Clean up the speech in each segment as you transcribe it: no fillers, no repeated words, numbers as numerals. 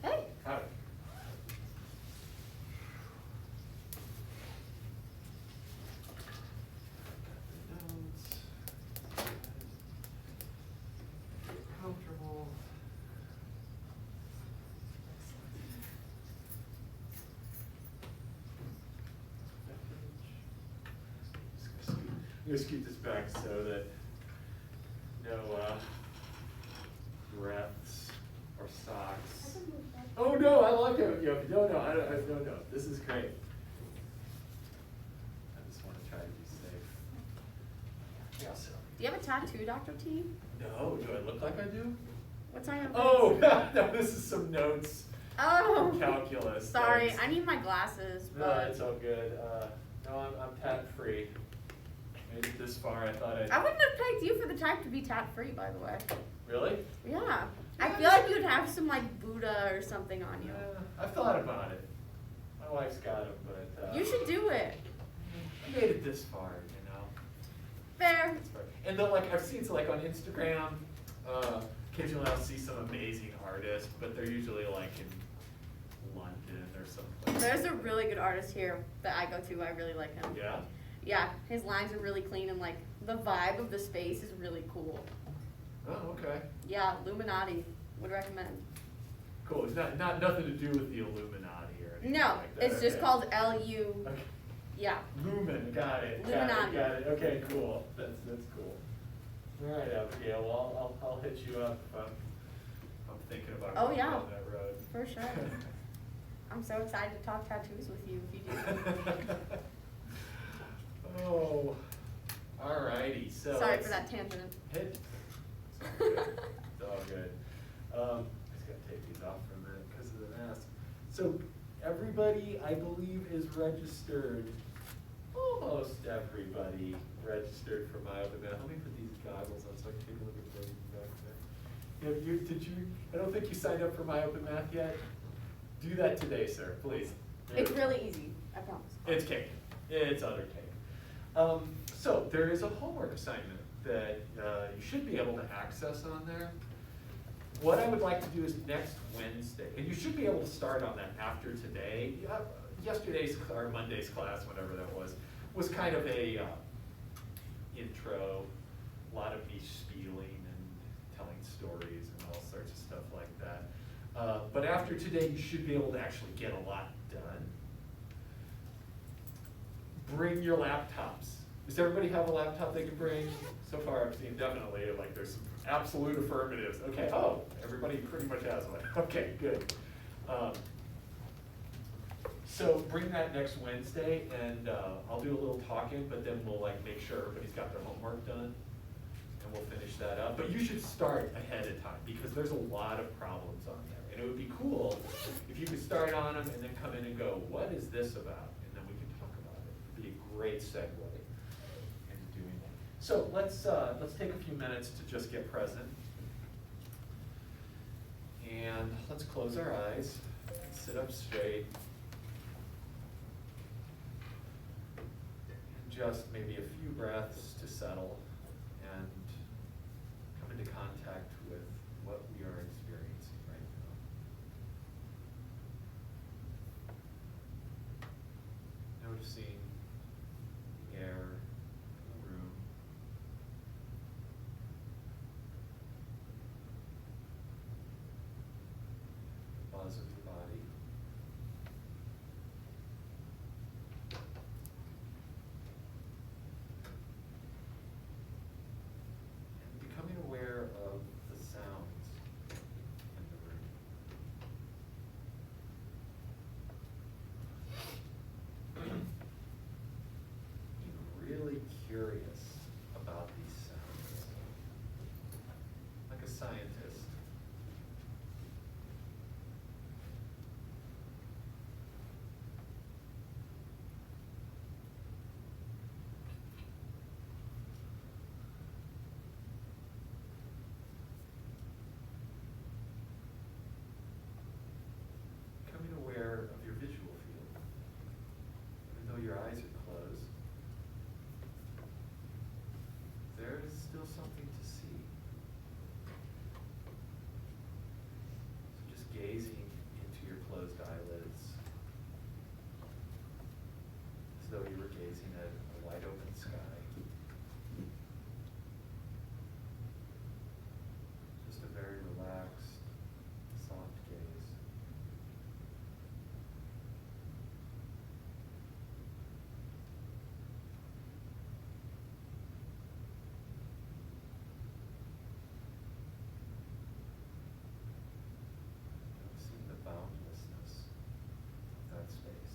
Hey. Howdy. Comfortable. I'm going to scoot this back so that no breaths or socks. Oh no, I like it. No, no. This is great. I just want to try to be safe. Yeah, so. Do you have a tattoo, Dr. T? No, do I look like I do? What's on your face? Oh, no, this is some notes. Oh. From calculus. Sorry, Thanks. I need my glasses. No, But it's all good. No, I'm tat free. Made it this far. I thought I wouldn't have picked you for the type to be tat-free, by the way. Really? Yeah. I feel like you'd have some like Buddha or something on you. I've thought about it. My wife's got them, but You should do it. I made it this far, you know. Fair. It's far. And then, like, I've seen so, like, on Instagram. Occasionally, I'll see some amazing artists, but they're usually like in London or something. There's a really good artist here that I go to. I really like him. Yeah. Yeah, his lines are really clean and like the vibe of the space is really cool. Oh, okay. Yeah, Illuminati. Would recommend. Cool. It's not nothing to do with the Illuminati or anything No, like that. it's just Okay. called L-U. Okay. Yeah. Lumen, got it. Illuminati. Got it. Okay, cool. That's cool. All right, Abigail. Well, I'll hit you up if I'm thinking about Oh, going yeah. down that road. For sure. I'm so excited to talk tattoos with you if you do. Oh, all righty. So Sorry for that tangent. Hit. It's all good. It's all good. I just gotta take these off for a minute because of the mask. So everybody, I believe, is registered. Almost everybody registered for my open math. Let me put these goggles on so I can take a look at the back there. Did you? I don't think you signed up for my open math yet. Do that today, sir, please. It's really easy, I promise. It's cake. It's utter cake. So there is a homework assignment that you should be able to access on there. What I would like to do is next Wednesday, and you should be able to start on that after today. Yesterday's or Monday's class, whatever that was kind of a intro, a lot of me spieling and telling stories and all sorts of stuff like that. But after today, you should be able to actually get a lot done. Bring your laptops. Does everybody have a laptop they can bring? So far, I've seen definitely, like, there's some absolute affirmatives. Okay, oh, everybody pretty much has one. Okay, good. So bring that next Wednesday, and I'll do a little talking, but then we'll, like, make sure everybody's got their homework done, and we'll finish that up. But you should start ahead of time, because there's a lot of problems on there. And it would be cool if you could start on them and then come in and go, what is this about? And then we can talk about it. It'd be a great segue into doing that. So let's take a few minutes to just get present. And let's close our eyes, sit up straight. And just maybe a few breaths to settle and come into contact with what we are experiencing right now. Noticing the air in the room. The buzz of your body. And becoming aware of the sounds in the room. Being really curious about these sounds, like a scientist. Becoming aware of your visual field, even though your eyes are closed. something to see. So just gazing into your closed eyelids, as though you were gazing at a wide open sky. Just a very relaxed, soft gaze. Noticing the boundlessness of that space.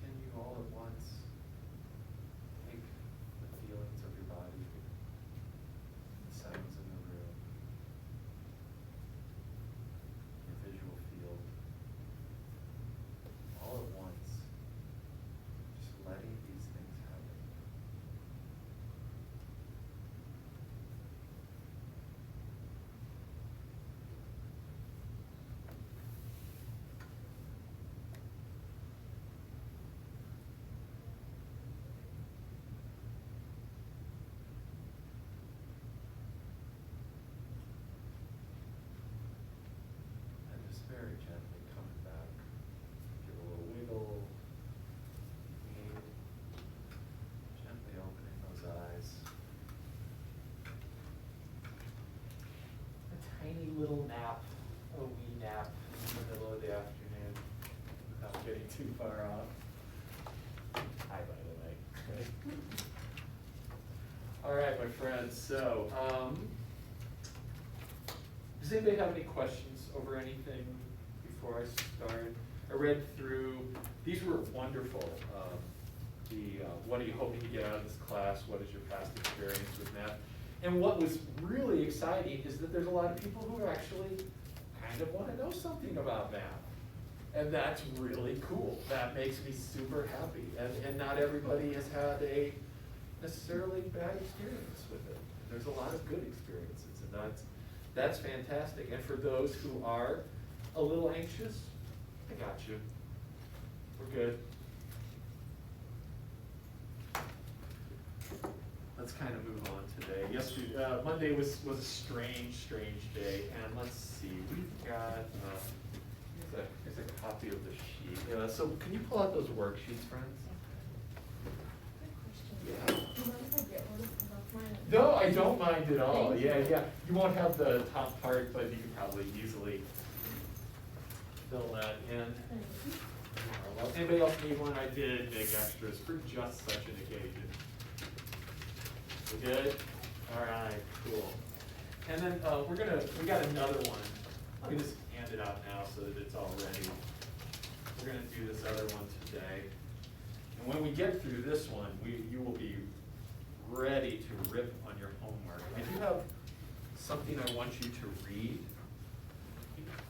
Can you all at once take the feelings of your body, the sounds in the room, your visual field, all at once, just letting these things happen? And just very gently coming back. Give a little wiggle. And gently opening those eyes. A tiny little nap, a wee nap in the middle of the afternoon, without getting too far off. Hi, by the way. All right, my friends, so, does anybody have any questions over anything before I start? I read through, these were wonderful. What are you hoping to get out of this class? What is your past experience with math? And what was really exciting is that there's a lot of people who actually kind of want to know something about math. And that's really cool. That makes me super happy. And not everybody has had a necessarily bad experience with it. There's a lot of good experiences, and that's fantastic. And for those who are a little anxious, I got you. We're good. Let's kind of move on today. Yesterday, Monday was a strange day. And let's see, we've got, here's a copy of the sheet. So can you pull out those worksheets, friends? Yeah. Do you mind if I get one of mine? No, I don't mind at all. Thank Yeah, you. yeah. You won't have the top part, but you can probably easily fill that in. Well, anybody else need one? I did make extras for just such an occasion. We good? All right, cool. And then we got another one. We can just hand it out now so that it's all ready. We're gonna do this other one today. And when we get through this one, you will be ready to rip on your homework. I do have something I want you to read.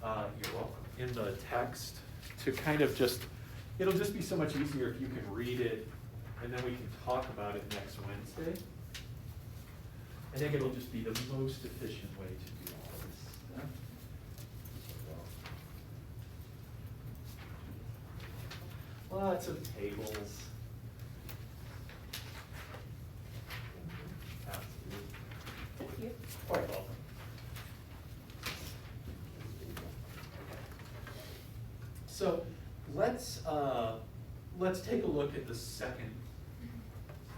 You're welcome. In the text to kind of just, it'll just be so much easier if you can read it, and then we can talk about it next Wednesday. I think it'll just be the most efficient way to do all this stuff. Lots of tables. Absolutely. Thank you. Quite welcome. So let's take a look at the second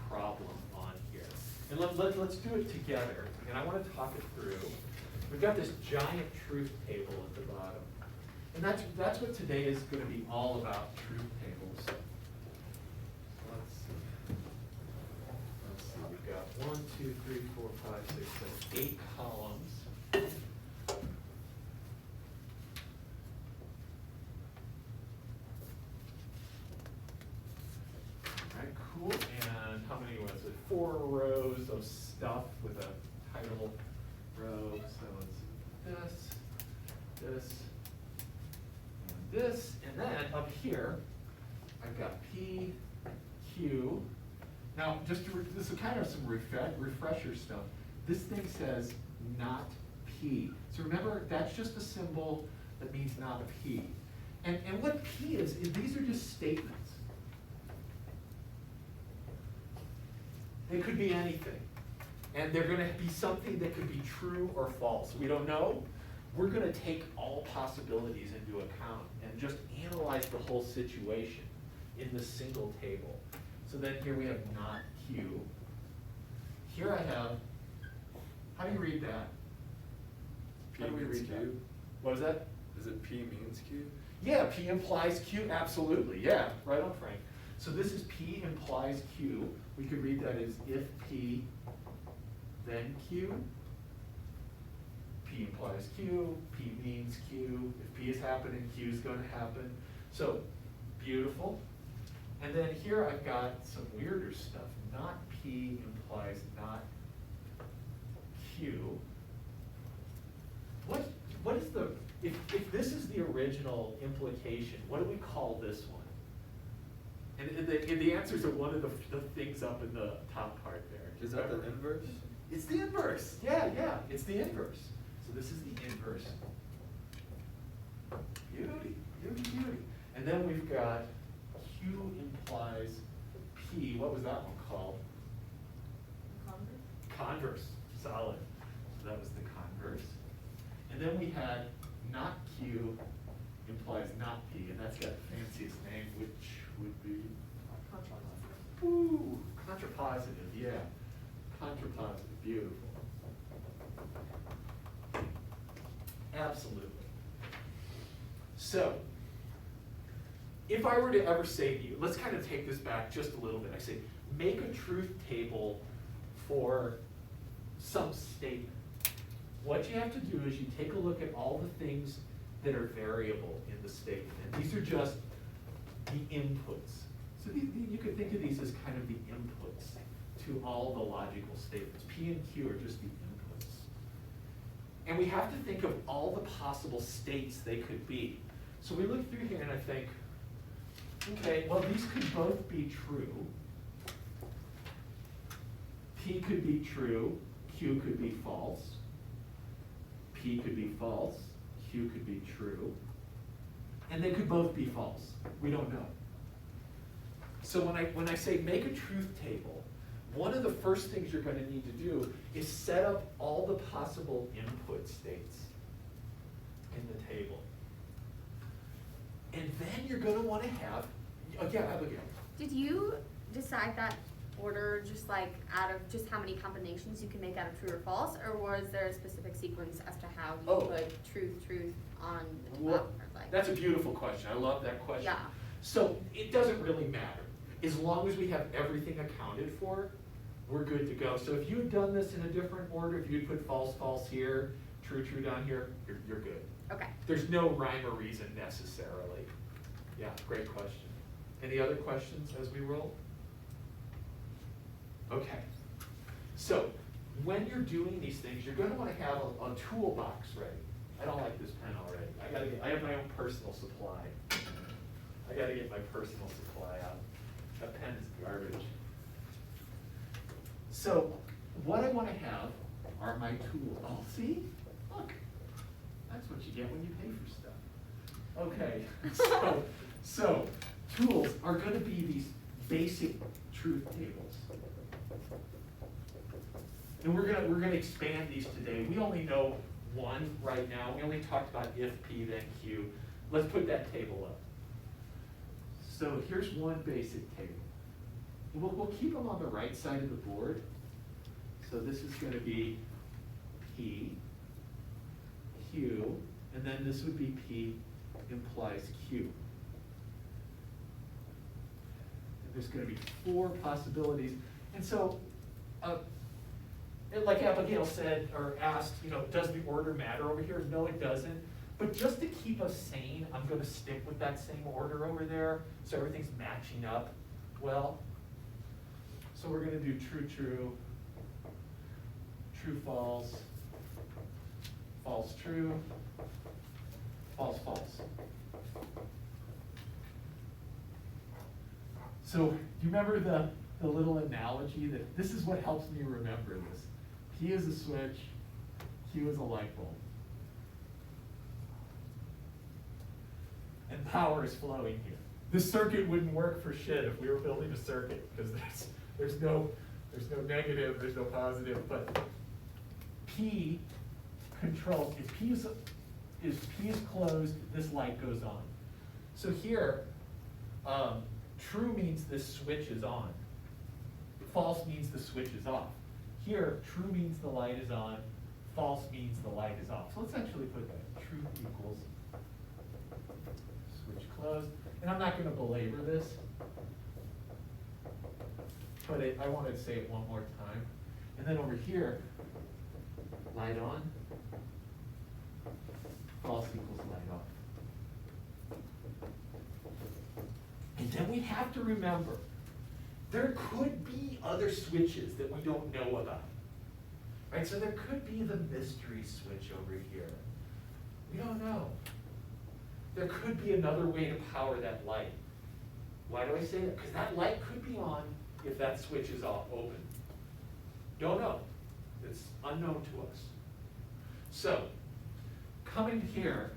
problem on here. And let's do it together. And I want to talk it through. We've got this giant truth table at the bottom. And that's what today is going to be all about, truth tables. Let's see, we've got 1, 2, 3, 4, 5, 6, 7, 8 columns. All right, cool. And how many was it? 4 rows of stuff with a title row. So it's this, and this, and then up here, I've got P, Q. Now, this is kind of some refresher stuff. This thing says not P. So remember, that's just a symbol that means not P. And what P is these are just statements. They could be anything. And they're going to be something that could be true or false. We don't know. We're going to take all possibilities into account and just analyze the whole situation in this single table. So then here we have not Q. Here I have, how do you read that? P How do we means read that? Q? What is that? Is it P means Q? Yeah, P implies Q, absolutely, yeah, right on, Frank. So this is P implies Q. We could read that as if P, then Q. P implies Q, P means Q. If P is happening, Q is going to happen. So, beautiful. And then here I've got some weirder stuff. Not P implies not Q. What is the, if this is the original implication, what do we call this one? And the answers are one of the things up in the top part there. Is that the inverse? It's the inverse. Yeah, it's the inverse. So this is the inverse. Beauty, beauty, beauty. And then we've got Q implies P. What was that one called? Converse. Solid. So that was the converse. And then we had not Q implies not P, and that's got the fanciest name, which would be Ooh, contrapositive, yeah. Contrapositive, beautiful. Absolutely. So, if I were to ever say to you, let's kind of take this back just a little bit. I say, make a truth table for some statement. What you have to do is you take a look at all the things that are variable in the statement. And these are just the inputs. So you could think of these as kind of the inputs to all the logical statements. P and Q are just the inputs. And we have to think of all the possible states they could be. So we look through here and I think, okay, well these could both be true. P could be true, Q could be false. P could be false, Q could be true. And they could both be false. We don't know. So when I say make a truth table, one of the first things you're going to need to do is set up all the possible input states in the table. And then you're going to want to have, again, Abigail. Did you decide that order just like out of just how many combinations you can make out of true or false, or was there a specific sequence as to how you put truth on the top? Well, or like, that's a beautiful question. I love that question. Yeah. So it doesn't really matter. As long as we have everything accounted for, we're good to go. So if you had done this in a different order, if you'd put false, false here, true, true down here, you're good. Okay. There's no rhyme or reason necessarily. Yeah, great question. Any other questions as we roll? Okay. So when you're doing these things, you're going to want to have a toolbox ready. I don't like this pen already. I have my own personal supply. I got to get my personal supply out. That pen is garbage. So what I want to have are my tools. Oh, see? Look. That's what you get when you pay for stuff. Okay. So tools are going to be these basic truth tables. And we're gonna expand these today. We only know one right now. We only talked about if P then Q. Let's put that table up. So here's one basic table. We'll keep them on the right side of the board. So this is going to be P, Q, and then this would be P implies Q. And there's going to be 4 possibilities. And so, like Abigail said or asked, does the order matter over here? No, it doesn't. But just to keep us sane, I'm going to stick with that same order over there so everything's matching up well. So we're going to do true, true, true, false, false, true, false, false. So do you remember the little analogy that this is what helps me remember this? P is a switch, Q is a light bulb. And power is flowing here. This circuit wouldn't work for shit if we were building a circuit, because there's no negative, there's no positive, but P controls, if P is closed, this light goes on. So here, true means this switch is on. False means the switch is off. Here, true means the light is on, false means the light is off. So let's actually put that, true equals switch closed. And I'm not gonna belabor this, but I wanted to say it one more time. And then over here, light on, false equals light off. And then we have to remember, there could be other switches that we don't know about. Right, so there could be the mystery switch over here. We don't know. There could be another way to power that light. Why do I say that? Because that light could be on if that switch is open. Don't know. It's unknown to us. So, coming here,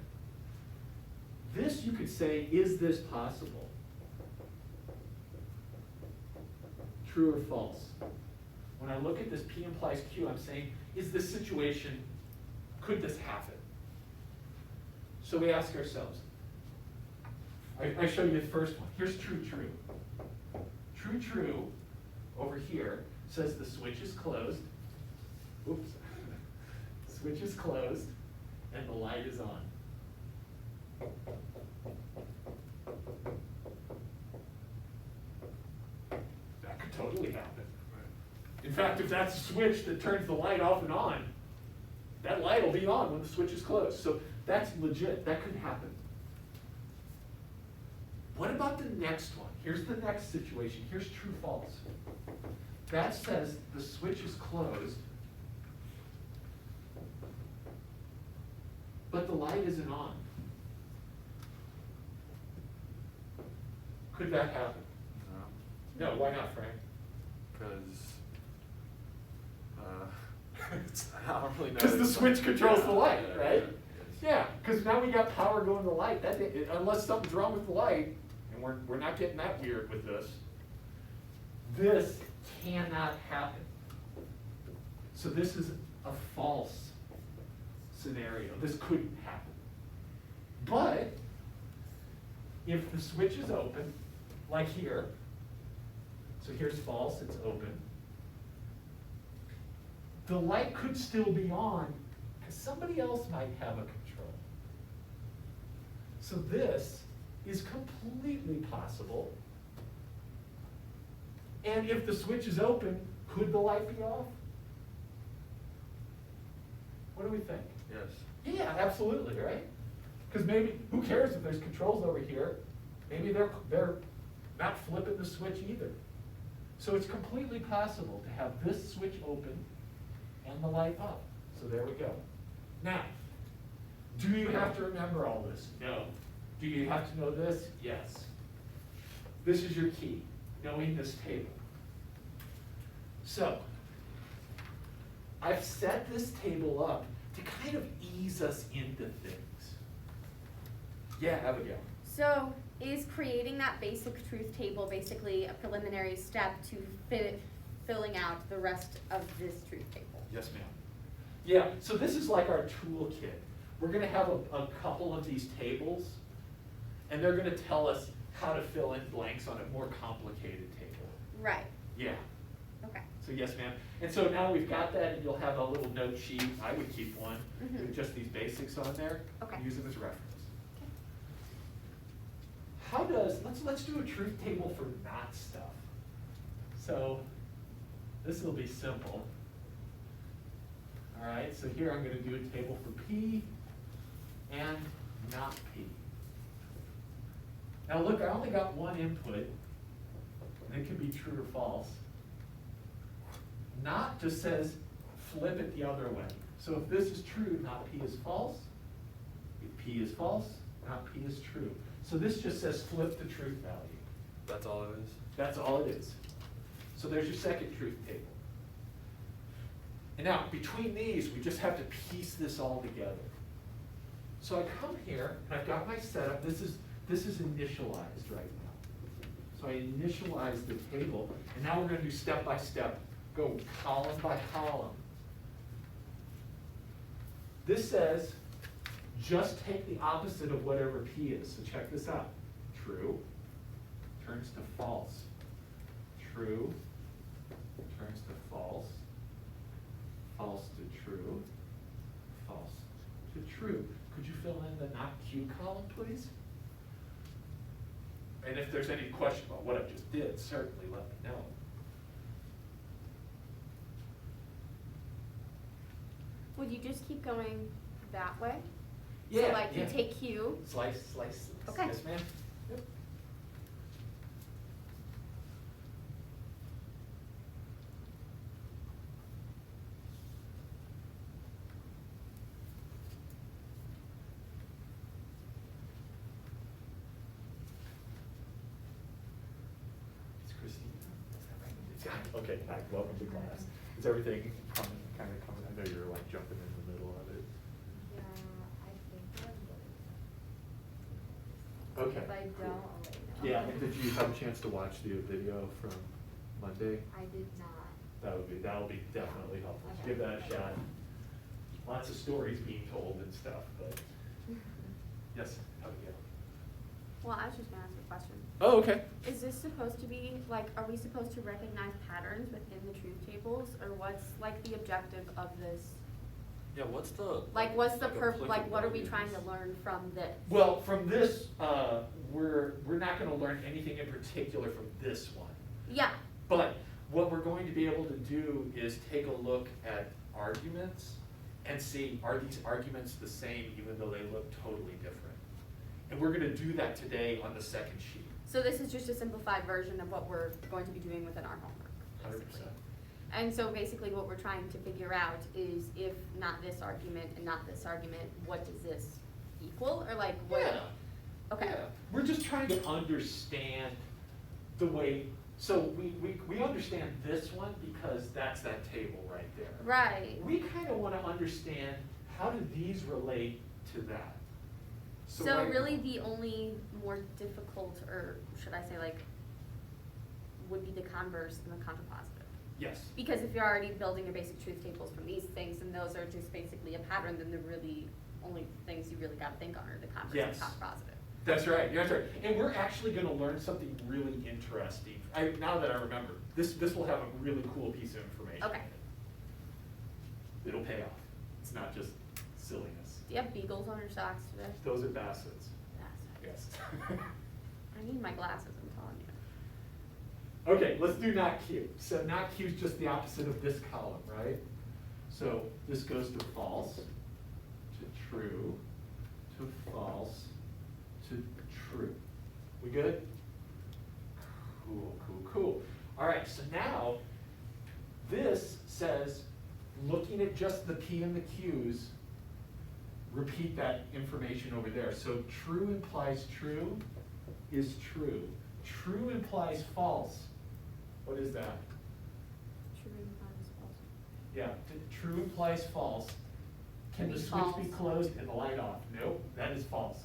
this you could say, is this possible? True or false? When I look at this P implies Q, I'm saying, is this situation, could this happen? So we ask ourselves, I show you the first one. Here's true, true. True, true, over here, says the switch is closed. Oops. Switch is closed, and the light is on. That could totally happen. In fact, if that's a switch that turns the light off and on, that light will be on when the switch is closed. So that's legit, that could happen. What about the next one? Here's the next situation. Here's true, false. That says the switch is closed, but the light isn't on. Could that happen? No, why not, Frank? Because I don't really know. Because the switch controls the light, right? Yes. Yeah, because now we got power going to the light. Unless something's wrong with the light, and we're not getting that weird with this, this cannot happen. So this is a false scenario. This couldn't happen. But if the switch is open, like here, so here's false, it's open, the light could still be on because somebody else might have a control. So this is completely possible. And if the switch is open, could the light be off? What do we think? Yes. Yeah, absolutely, right? Because maybe, who cares if there's controls over here? Maybe they're not flipping the switch either. So it's completely possible to have this switch open and the light off. So there we go. Now, do you have to remember all this? No. Do you have to know this? Yes. This is your key, knowing this table. So, I've set this table up to kind of ease us into things. Yeah, Abigail. So is creating that basic truth table basically a preliminary step to filling out the rest of this truth table? Yes, ma'am. Yeah, so this is like our toolkit. We're gonna have a couple of these tables, and they're gonna tell us how to fill in blanks on a more complicated table. Right. Yeah. Okay. So yes, ma'am. And so now we've got that, and you'll have a little note sheet. I would keep one with just these basics on there. Okay. Use them as reference. How does, let's do a truth table for not stuff. So this will be simple. All right, so here I'm gonna do a table for P and not P. Now look, I only got one input, and it can be true or false. Not just says flip it the other way. So if this is true, not P is false. If P is false, not P is true. So this just says flip the truth value. That's all it is? That's all it is. So there's your second truth table. And now, between these, we just have to piece this all together. So I come here, and I've got my setup. This is initialized right now. So I initialize the table, and now we're going to do step by step, go column by column. This says, just take the opposite of whatever P is. So check this out. True turns to false. True turns to false. False to true. False to true. Could you fill in the not Q column, please? And if there's any question about what I just did, certainly let me know. Would you just keep going that way? Yeah, So like yeah. you take Q. Slice, slice. Okay. Yes, ma'am. Yep. It's Christine. Is that right? It's- Okay, hi, welcome to class. Is everything kind of coming? I know you're like jumping in the middle of it. Yeah, I think I'm good. Okay. If I cool. don't, I'll let you know. Yeah, and did you have a chance to watch the video from Monday? I did not. That'll be definitely helpful. Okay. Give that a shot. Lots of stories being told and stuff, but, yes, how do you go? Well, I was just gonna ask a question. Oh, okay. Is this supposed to be, like, are we supposed to recognize patterns within the truth tables, or what's, like, the objective of this? Yeah, what's the? Like, what's the like, what are we applicability of trying to this? learn from this? Well, from this, we're not gonna learn anything in particular from this one. Yeah, But what we're going to be able to do is take a look at arguments and see, are these arguments the same even though they look totally different? And we're gonna do that today on the second sheet. so this is just a simplified version of what we're going to be doing within our homework, 100%. basically. And so basically what we're trying to figure out is if not this argument and not this argument, what does this equal, or like what? Yeah. Okay. Yeah. We're just trying to understand the way, so we understand this one because that's that table right there. Right. We kind of want to understand how do these relate to that? So right really now- the only more difficult, or should I say like, would be the converse and the contrapositive. Yes. Because if you're already building your basic truth tables from these things, and those are just basically a pattern, then the really only things you really gotta think on are the converse Yes. and contrapositive. That's right, that's right. And we're actually gonna learn something really interesting. Now that I remember, this will have a really cool piece of information. Okay. It'll pay off. It's not just silliness. Do you have beagles on your socks today? Those are bassets. Yes. Yes. I need my glasses, I'm telling you. Okay, let's do not Q. So not Q is just the opposite of this column, right? So this goes to false, to true, to false, to true. We good? Cool, cool, cool. All right, so now this says, looking at just the P and the Q's, repeat that information over there. So true implies true is true. True implies false. What is that? True implies false. Yeah, true implies false. Can the Be switch be false. closed and the light off? Nope, that is false.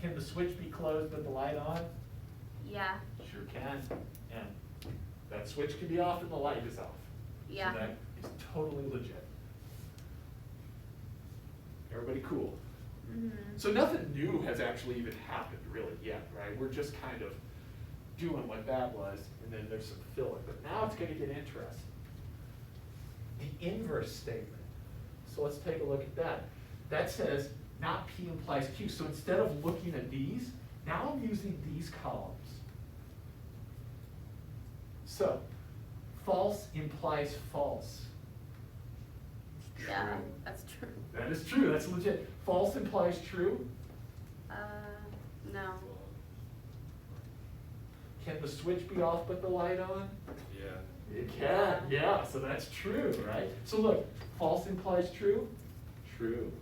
Can the switch be closed but the light on? Yeah, Sure can. And that switch can be off and the light is off. yeah. So that is totally legit. Everybody cool? Mhm. So nothing new has actually even happened really yet, right? We're just kind of doing what that was, and then there's some filler. But now it's gonna get interesting. The inverse statement. So let's take a look at that. That says not P implies Q. So instead of looking at these, now I'm using these columns. So false implies false. Yeah, True. that's true. That is true, that's legit. False implies true. No. Can the switch be off but the light on? Yeah. It can, yeah, so that's true, right? So look, false implies true? True.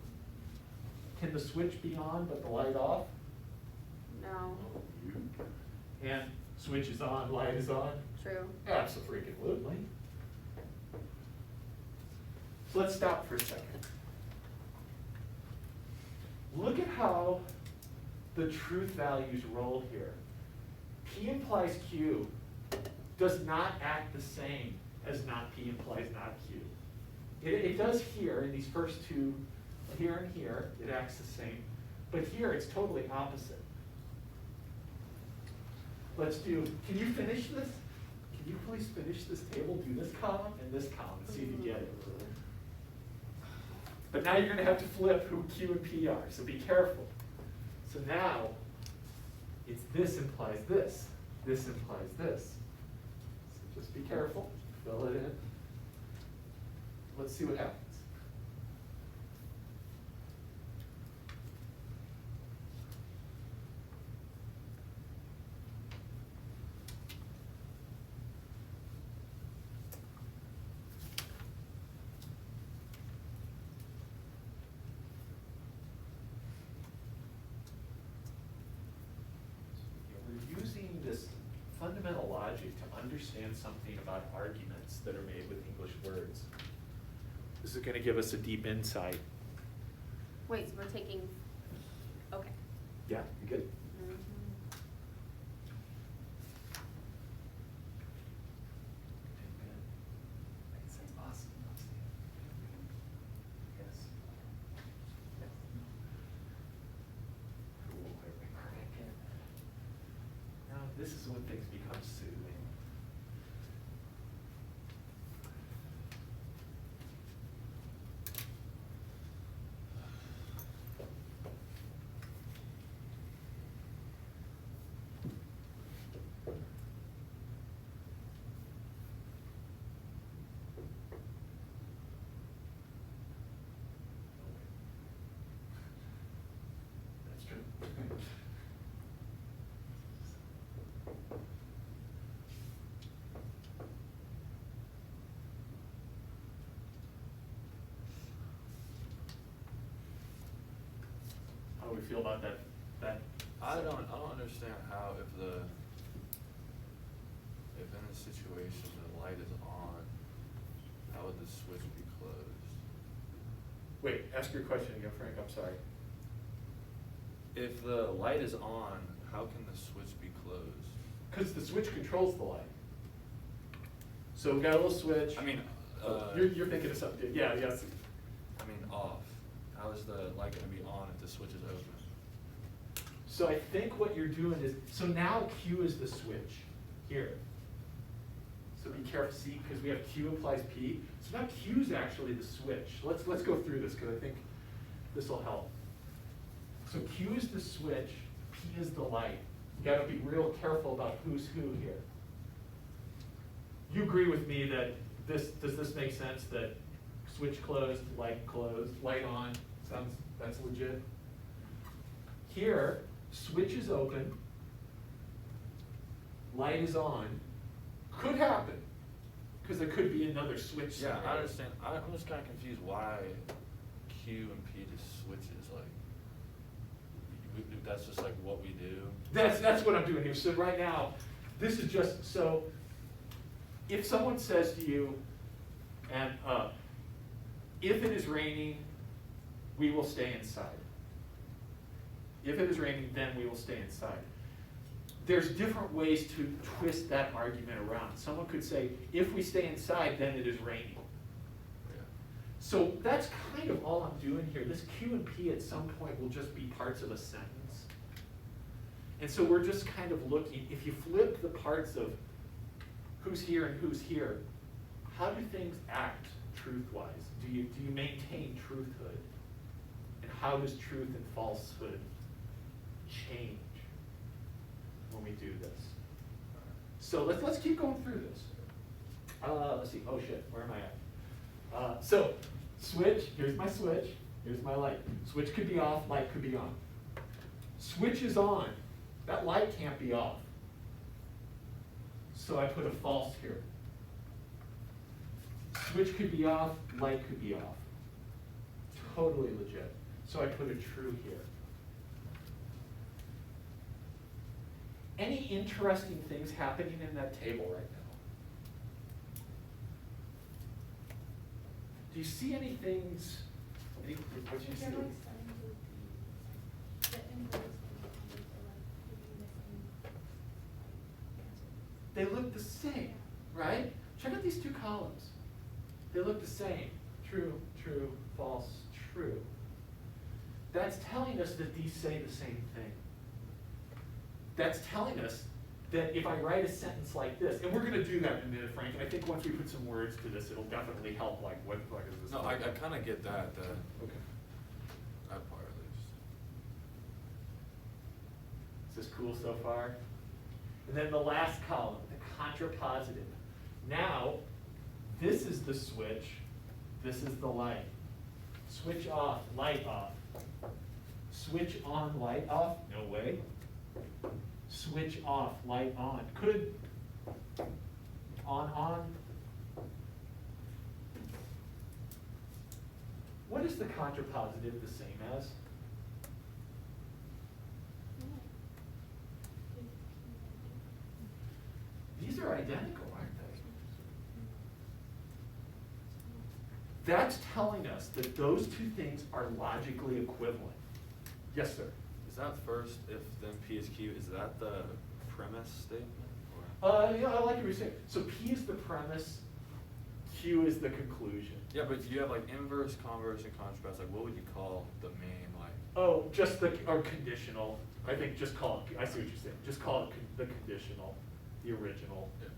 Can the switch be on but the light off? No. And switch is on, light is on? True. Abso-freaking-lutely. So let's stop for a second. Look at how the truth values roll here. P implies Q does not act the same as not P implies not Q. It does here in these first two, here and here, it acts the same. But here it's totally opposite. Let's do, can you finish this? Can you please finish this table? Do this column and this column and see if you get it. But now you're going to have to flip who Q and P are, so be careful. So now, it's this implies this. This implies this. So just be careful. Fill it in. Let's see what happens. We're using this fundamental logic to understand something about arguments that are made with English words. This is going to give us a deep insight. Wait, so we're taking, okay. Yeah, you good? Awesome. Yes. Cool. Now this is when things become soothing. That's true. How do we feel about that? I don't understand how if in a situation the light is on, how would the switch be closed? Wait, ask your question again, Frank, I'm sorry. If the light is on, how can the switch be closed? Because the switch controls the light. So we've got a little switch. I mean, You're thinking of something, yeah, yes. I mean off. How is the light gonna be on if the switch is open? So I think what you're doing is, so now Q is the switch, here. So be careful, see, because we have Q implies P. So now Q is actually the switch. Let's go through this, because I think this will help. So Q is the switch, P is the light. You gotta be real careful about who's who here. You agree with me that does this make sense, that switch closed, light on, that's legit? Here, switch is open, light is on, could happen, because there could be another switch Yeah, somewhere. I understand. I'm just kinda confused why Q and P just switches, like, that's just like what we do. That's what I'm doing here. So right now, this is just, so if someone says to you, and if it is raining, we will stay inside. If it is raining, then we will stay inside. There's different ways to twist that argument around. Someone could say, if we stay inside, then it is raining. Yeah. So that's kind of all I'm doing here. This Q and P at some point will just be parts of a sentence. And so we're just kind of looking, if you flip the parts of who's here and who's here, how do things act truth-wise? Do you maintain truthhood? And how does truth and falsehood change when we do this? So let's keep going through this. Let's see, oh shit, where am I at? So, switch, here's my switch, here's my light. Switch could be off, light could be on. Switch is on, that light can't be off. So I put a false here. Switch could be off, light could be off. Totally legit. So I put a true here. Any interesting things happening in that table right now? Do you see any things? What do you see? They look the same, right? Check out these two columns. They look the same. True, true, false, true. That's telling us that these say the same thing. That's telling us that if I write a sentence like this, and we're going to do that in a minute, Frank, and I think once we put some words to this, it'll definitely help, like, what the fuck is this? No, I kind of get that, Okay. that part at least. Is this cool so far? And then the last column, the contrapositive. Now, this is the switch, this is the light. Switch off, light off. Switch on, light off? No way. Switch off, light on. Could on. What is the contrapositive the same as? These are identical, aren't they? That's telling us that those two things are logically equivalent. Yes, sir. Is that first if then P is Q, is that the premise statement? Yeah, I like what you're saying. So P is the premise, Q is the conclusion. Yeah, but you have like inverse, converse, and contrast. Like, what would you call the main, like? Oh, just or conditional. I think just call it, I see what you're saying. Just call it the conditional, the original. Yeah.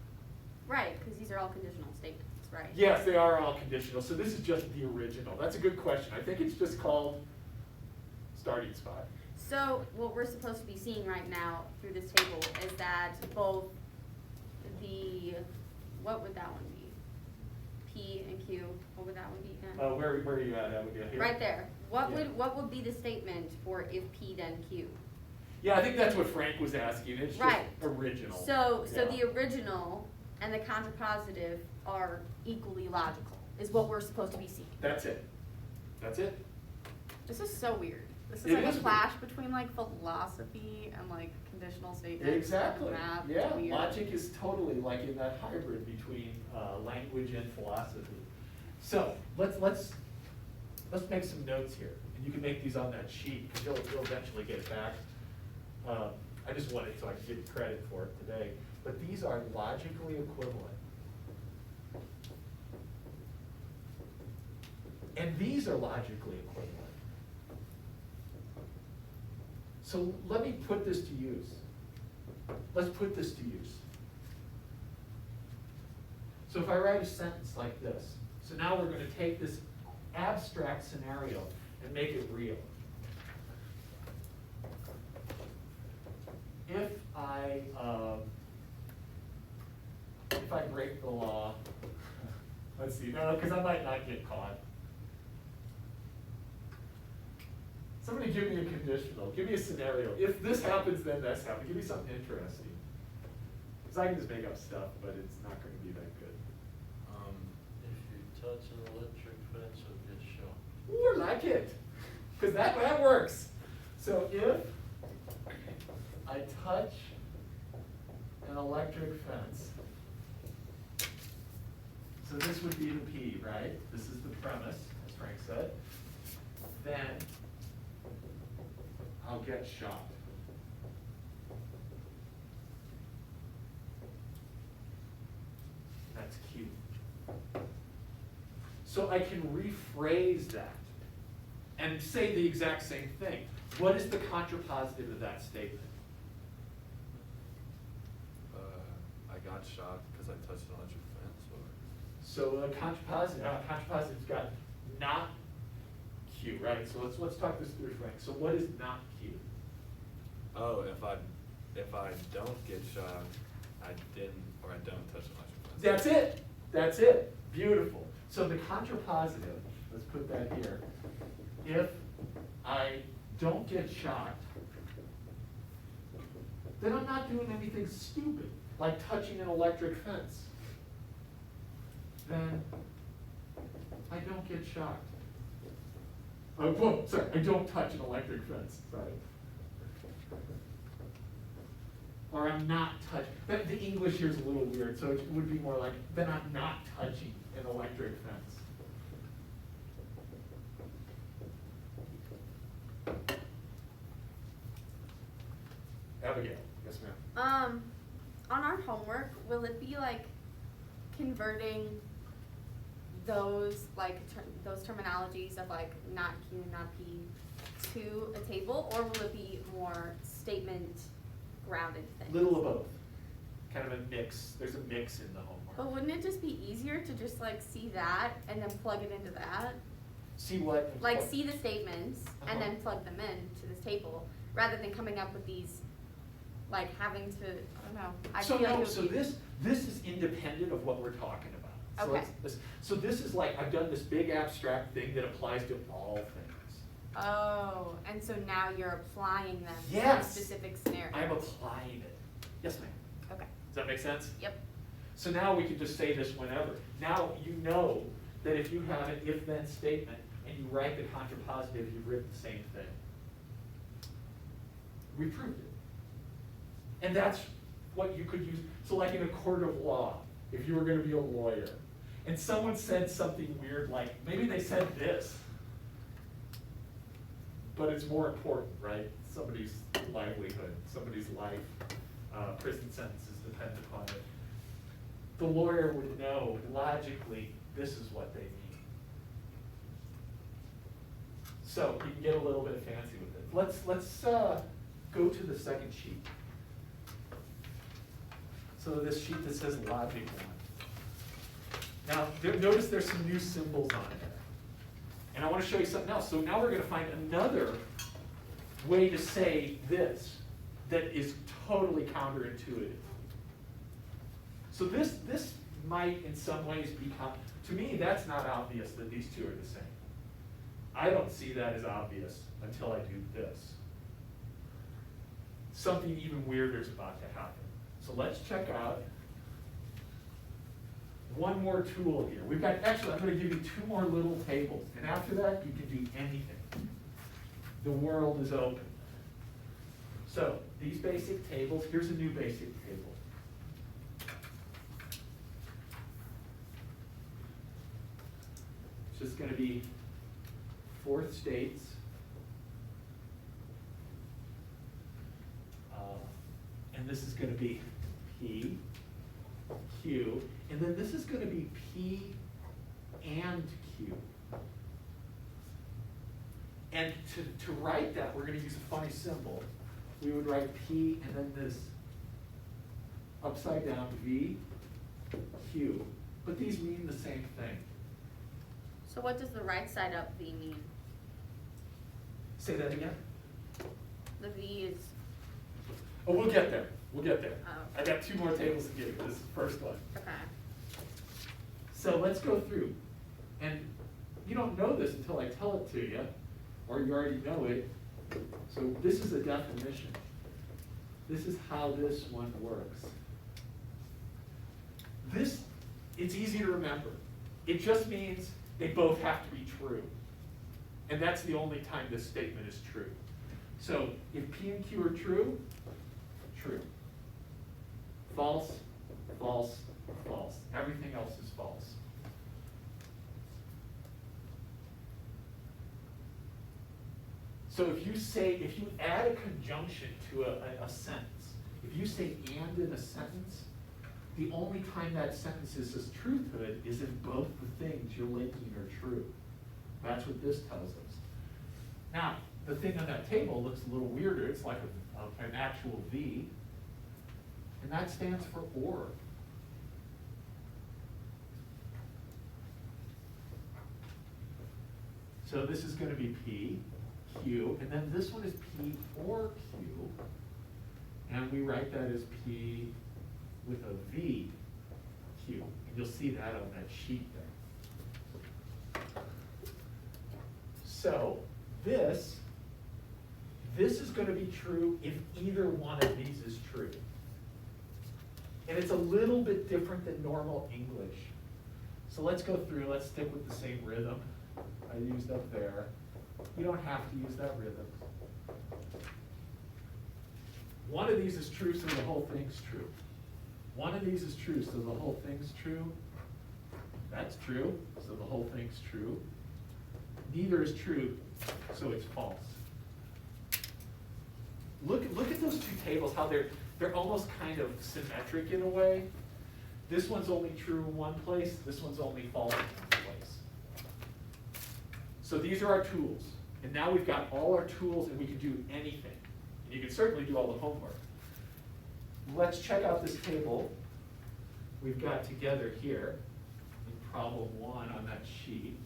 Right, because these are all conditional statements, right? Yes, they are all conditional. So this is just the original. That's a good question. I think it's just called starting spot. So what we're supposed to be seeing right now through this table is that both what would that one be? P and Q, what would that one be again? Where are you at, Abigail? Here? Right there. Yeah. What would be the statement for if P then Q? Yeah, I think that's what Frank was asking. It's Right. just original. So Yeah. the original and the contrapositive are equally logical, is what we're supposed to be seeing. That's it. That's it. This is so weird. This is It like is a clash between like philosophy and like conditional statements. Exactly. And math. It's Yeah, weird. logic is totally like in that hybrid between language and philosophy. So let's make some notes here, and you can make these on that sheet because you'll eventually get it back. I just want it so I can give you credit for it today. But these are logically equivalent. And these are logically equivalent. So let me put this to use. Let's put this to use. So if I write a sentence like this, so now we're going to take this abstract scenario and make it real. If I break the law, let's see, no, because I might not get caught. Somebody give me a conditional, give me a scenario. If this happens, then this happens. Give me something interesting. Because I can just make up stuff, but it's not going to be that good. If you touch an electric fence, it'll get shot. Ooh, I like it. Because that works. So if I touch an electric fence, so this would be the P, right? This is the premise, as Frank said. Then I'll get shot. That's Q. So I can rephrase that and say the exact same thing. What is the contrapositive of that statement? I got shot because I touched an electric fence, or? So contrapositive's got not Q, right? So let's talk this through, Frank. So what is not Q? Oh, if I don't get shot, I didn't, or I don't touch an electric fence. That's it. That's it. Beautiful. So the contrapositive, let's put that here. If I don't get shot, then I'm not doing anything stupid, like touching an electric fence. Then I don't get shocked. Oh, whoa, sorry, I don't touch an electric fence, sorry. or I'm not touching. But the English here is a little weird, so it would be more like, then I'm not touching an electric fence. Abigail, yes ma'am. On our homework, will it be like converting those those terminologies of like not Q, not P to a table, or will it be more statement grounded things? Little of both. Kind of a mix. There's a mix in the homework. But wouldn't it just be easier to just like see that and then plug it into that? See what? Like see the statements and Uh-huh. then plug them in to this table, rather than coming up with these, like having to, I don't know. I So feel like no, it would so be- this is independent of what we're talking about. So Okay. So this is like, I've done this big abstract thing that applies to all things. Oh, and so now you're applying them to Yes. specific scenarios. I'm applying it. Yes, ma'am. Okay. Does that make sense? Yep. So now we can just say this whenever. Now you know that if you have an if-then statement and you write the contrapositive, you've written the same thing. We proved it. And that's what you could use. So like in a court of law, if you were going to be a lawyer, and someone said something weird like, maybe they said this, but it's more important, right? Somebody's livelihood, somebody's life, prison sentences depend upon it. The lawyer would know logically this is what they mean. So you can get a little bit fancy with it. Let's go to the second sheet. So this sheet that says logic 1. Now notice there's some new symbols on there. And I want to show you something else. So now we're going to find another way to say this that is totally counterintuitive. So this might in some ways be, to me that's not obvious that these two are the same. I don't see that as obvious until I do this. Something even weirder is about to happen. So let's check out one more tool here. We've got, actually, I'm going to give you 2 more little tables, and after that, you can do anything. The world is open. So, these basic tables, here's a new basic table. It's just going to be 4th states. And this is going to be P, Q, and then this is going to be P and Q. And to write that, we're going to use a funny symbol. We would write P and then this upside down V, Q, but these mean the same thing. So what does the right side up V mean? Say that again. The V is, Oh, we'll get there. We'll get there. Oh. I got 2 more tables to give you. This is the first one. okay. So let's go through. And you don't know this until I tell it to you, or you already know it. So this is a definition. This is how this one works. This, it's easy to remember. It just means they both have to be true. And that's the only time this statement is true. So if P and Q are true, true. False, false, false. Everything else is false. So if you add a conjunction to a sentence, if you say and in a sentence, the only time that sentence is as truthhood is if both the things you're linking are true. That's what this tells us. Now, the thing on that table looks a little weirder. It's like an actual V, and that stands for or. So this is going to be P, Q, and then this one is P or Q, and we write that as P with a V, Q. And you'll see that on that sheet there. So this is going to be true if either one of these is true. And it's a little bit different than normal English. So let's go through, let's stick with the same rhythm I used up there. You don't have to use that rhythm. One of these is true, so the whole thing's true. One of these is true, so the whole thing's true. That's true, so the whole thing's true. Neither is true, so it's false. Look at those two tables, how they're almost kind of symmetric in a way. This one's only true in one place, this one's only false in one place. So these are our tools. And now we've got all our tools and we can do anything. And you can certainly do all the homework. Let's check out this table we've got together here in problem 1 on that sheet.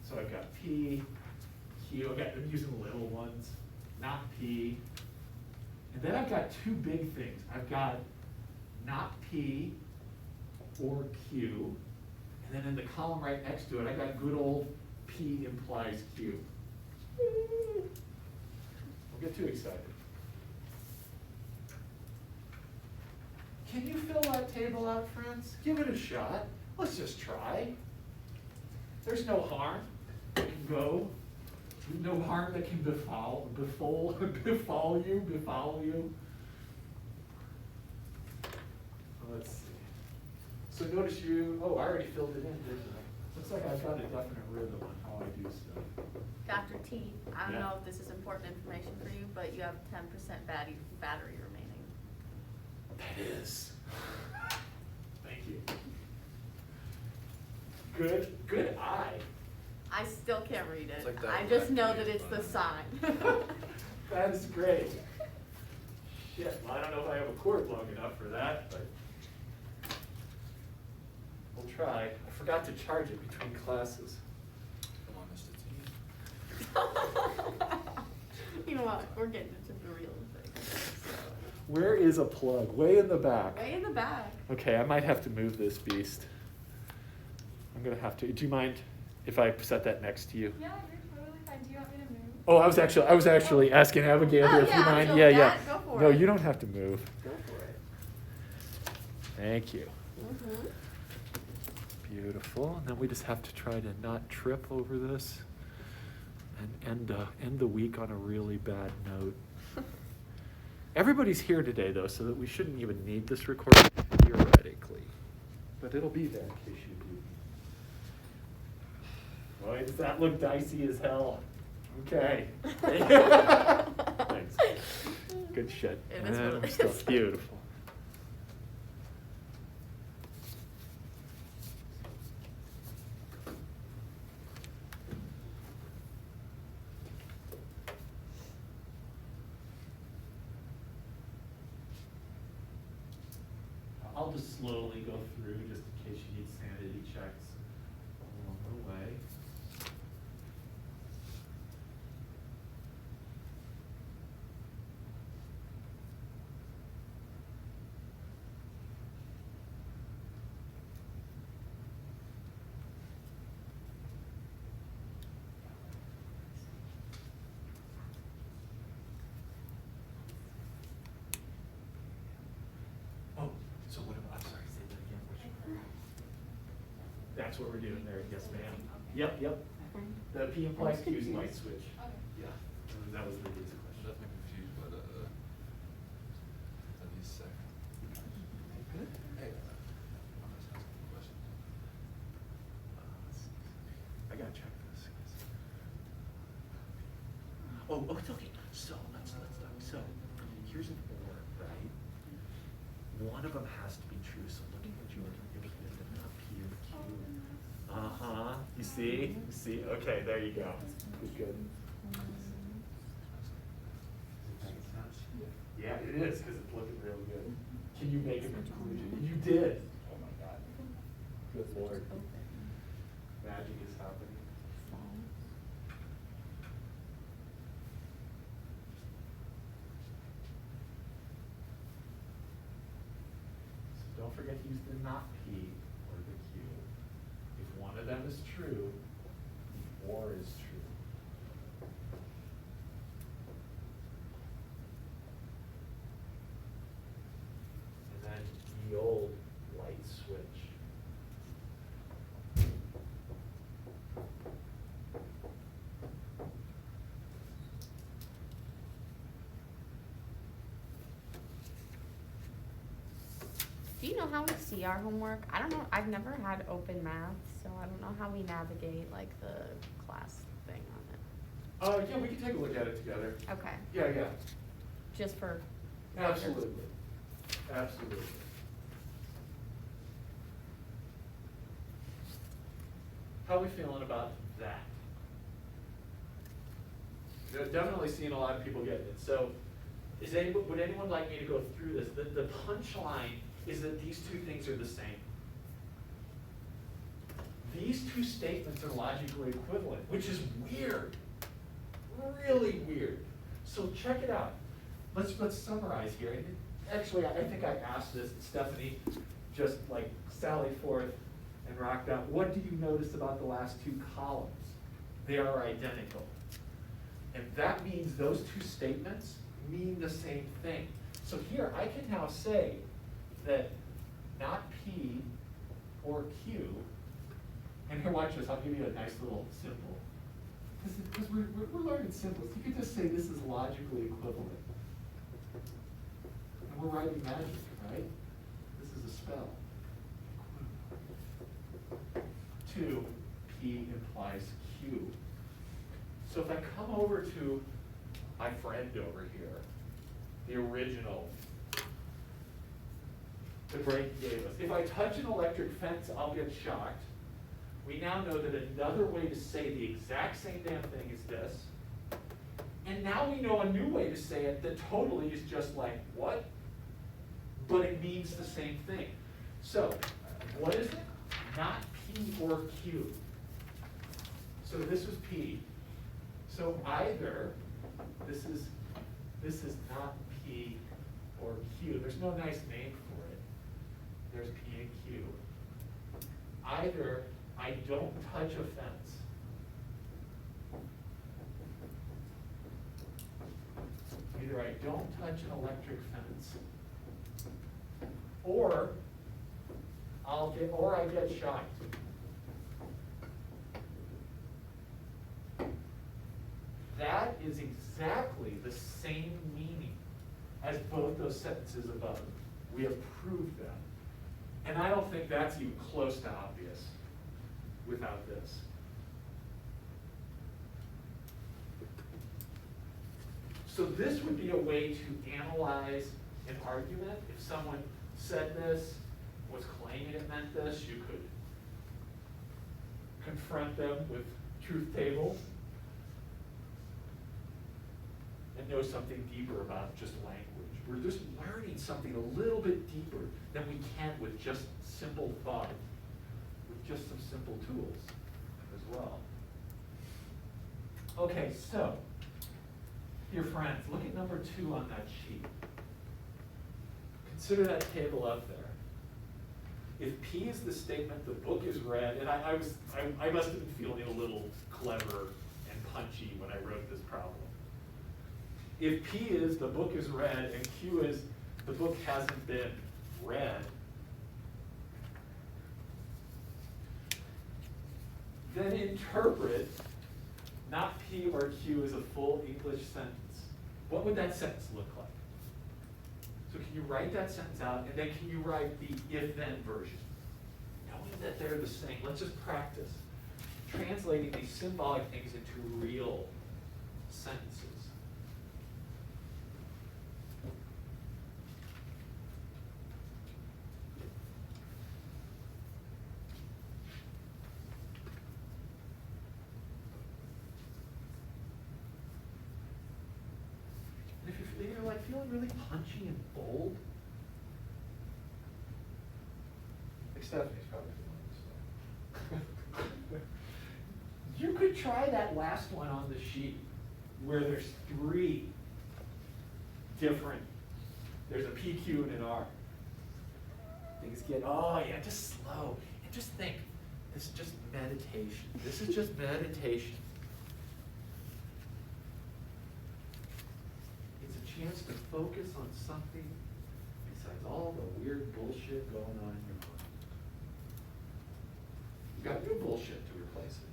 So I've got P, Q, I'm using little ones, not P. And then I've got two big things. I've got not P or Q. And then in the column right next to it, I got good old P implies Q. Don't get too excited. Can you fill that table out, friends? Give it a shot. Let's just try. There's no harm that can go. No harm that can befall you. Let's see. So notice I already filled it in, didn't I? Looks like I've got a definite rhythm on how I do stuff. Dr. T, I don't Yeah. know if this is important information for you, but you have 10% battery remaining. That is. Thank you. Good eye. I still can't read it. It's like that I just know red that it's the button. sign. That is great. Shit, well, I don't know if I have a cord long enough for that, but we'll try. I forgot to charge it between classes. Come on, Mr. T. You know what? We're getting into the real thing. Where is a plug? Way in the back. Way in the back. Okay, I might have to move this beast. I'm gonna have to. Do you mind if I set that next to you? Yeah, you're totally fine. Do you want me to move? Oh, I was actually asking Abigail Oh, if you yeah, mind. I'll Yeah, do yeah. that. Go for No, it. you don't have to move. Go for it. Thank you. Mm-hmm. Beautiful. And then we just have to try to not trip over this and end the week on a really bad note. Everybody's here today, though, so that we shouldn't even need this recording theoretically. But it'll be there in case you do. Boy, does that look dicey as hell. Okay. Thanks. Good shit. It is And what it still is. beautiful. I'll just slowly go through just in case you need sanity checks along the way. Oh, so what am I'm sorry, say that again. That's what we're doing there, yes ma'am. Yep. The P implies Q is light switch. Okay. Yeah, that was the reason I'm question. definitely confused by these second. Good. Hey, I'm just asking a question. I gotta check this. Oh, it's okay. So let's talk. So here's an or, right? One of them has to be true. So looking at you, if it's not P or Q. Uh-huh. You see? You see? Okay, there you go. Good. Yeah, it is, because it's looking real good. Can you make a conclusion? You did. Oh my God. Good Lord. Magic is happening. So don't forget to use the not P or the Q. If one of them is true, the or is true. And then the old light switch. we know how we see our homework? I don't know, I've never had open math, so I don't know how we navigate like the class thing on Yeah, we can take a look at it together. it. Okay, Yeah, just for. absolutely, absolutely. How are we feeling about that? Definitely seeing a lot of people getting it. So, would anyone like me to go through this? The punchline is that these two things are the same. These two statements are logically equivalent, which is weird, really weird. So check it out. Let's summarize here. And actually, I think I asked this, and Stephanie just like sallied forth and rocked out. What do you notice about the last two columns? They are identical. And that means those two statements mean the same thing. So here I can now say that not P or Q, and here watch this, I'll give you a nice little symbol. Because we're learning symbols. You could just say this is logically equivalent. And we're writing magic, right? This is a spell. 2P implies Q. So if I come over to my friend over here, the original, the break gave us. If I touch an electric fence, I'll get shocked. We now know that another way to say the exact same damn thing is this. And now we know a new way to say it that totally is just like, what? But it means the same thing. So, what is it? Not P or Q. So this was P. So either this is not P or Q. There's no nice name for it. There's P and Q. Either I don't touch a fence. Either I don't touch an electric fence, or I get shocked. That is exactly the same meaning as both those sentences above. We have proved that. And I don't think that's even close to obvious without this. So this would be a way to analyze an argument. If someone said this, was claiming it meant this, you could confront them with truth tables and know something deeper about just language. We're just learning something a little bit deeper than we can with just simple thought, with just some simple tools as well. Okay, so, dear friends, look at number 2 on that sheet. Consider that table up there. If P is the statement, the book is read, and I must have been feeling a little clever and punchy when I wrote this problem. If P is the book is read and Q is the book hasn't been read, then interpret not P or Q as a full English sentence. What would that sentence look like? So can you write that sentence out, and then can you write the if-then version? Knowing that they're the same, let's just practice translating these symbolic things into real sentences. And if you're like feeling really punchy and bold, like Stephanie's probably feeling this. You could try that last one on the sheet where there's 3 different, there's a P, Q, and an R. Things get, oh yeah, just slow. And just think, this is just meditation. This is just meditation. It's a chance to focus on something besides all the weird bullshit going on in your mind. You got new bullshit to replace it.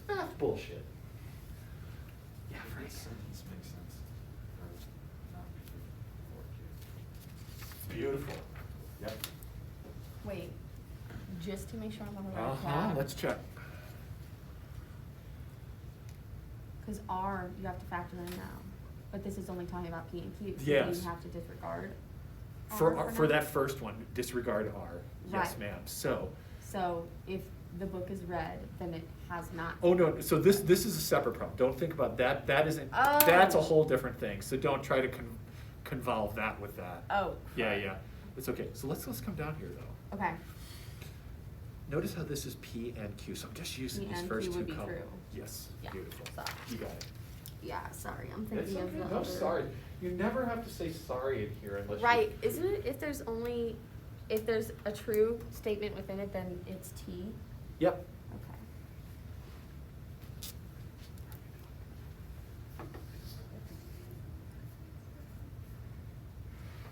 Math bullshit. Yeah, right. This sentence makes sense. Or not P or Q. Beautiful. just to make sure I'm on the right track. Uh-huh, let's check. Cause R, you have to factor in now, but this is only talking about P and Q, so Yes. you have to disregard For now? that first one, disregard R. Yes, Right. ma'am. So, So if the book is red, then it has not. oh no, so this is a separate problem. Don't think about that. That isn't, Oh. that's a whole different thing. So don't try to convolve that with that. Oh. Yeah. It's okay. So let's come down here though. Okay, Notice how this is P and Q. So I'm just using P these and first Q two would be columns. true. Yes, Yeah, beautiful. so- You got it. yeah, sorry, I'm It's thinking of okay. the No, other. sorry. You never have to say sorry in here unless you. Right, isn't it, if there's a true statement within it, then it's T? Yep. Okay.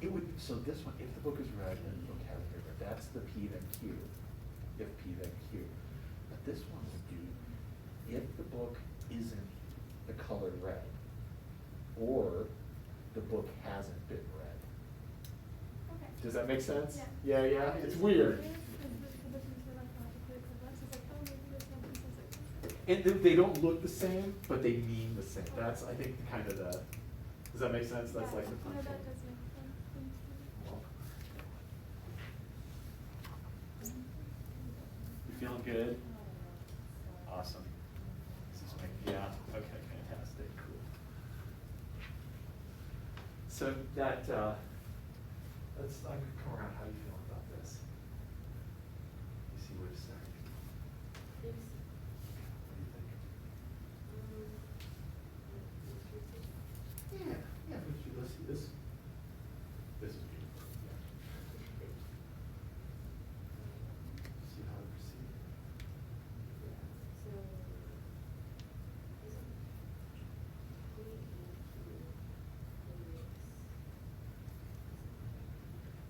It would, so this one, if the book is red and the book has it here, that's the P then Q. If P then Q. But this one would do, if the book isn't the color red, or the book hasn't been read. Okay. Does that make sense? Yeah. Yeah, it's weird. And they don't look the same, but they mean the same. That's, I think, kind of the, does that make sense? That's like the No, function. that does make sense. Thank you. You feeling good? Awesome. This is yeah, okay, fantastic, cool. So that, I'm gonna come around, how are you feeling about this? You see what it's saying? What do you think? Yeah, let's see this. This is beautiful, yeah. See how I proceed?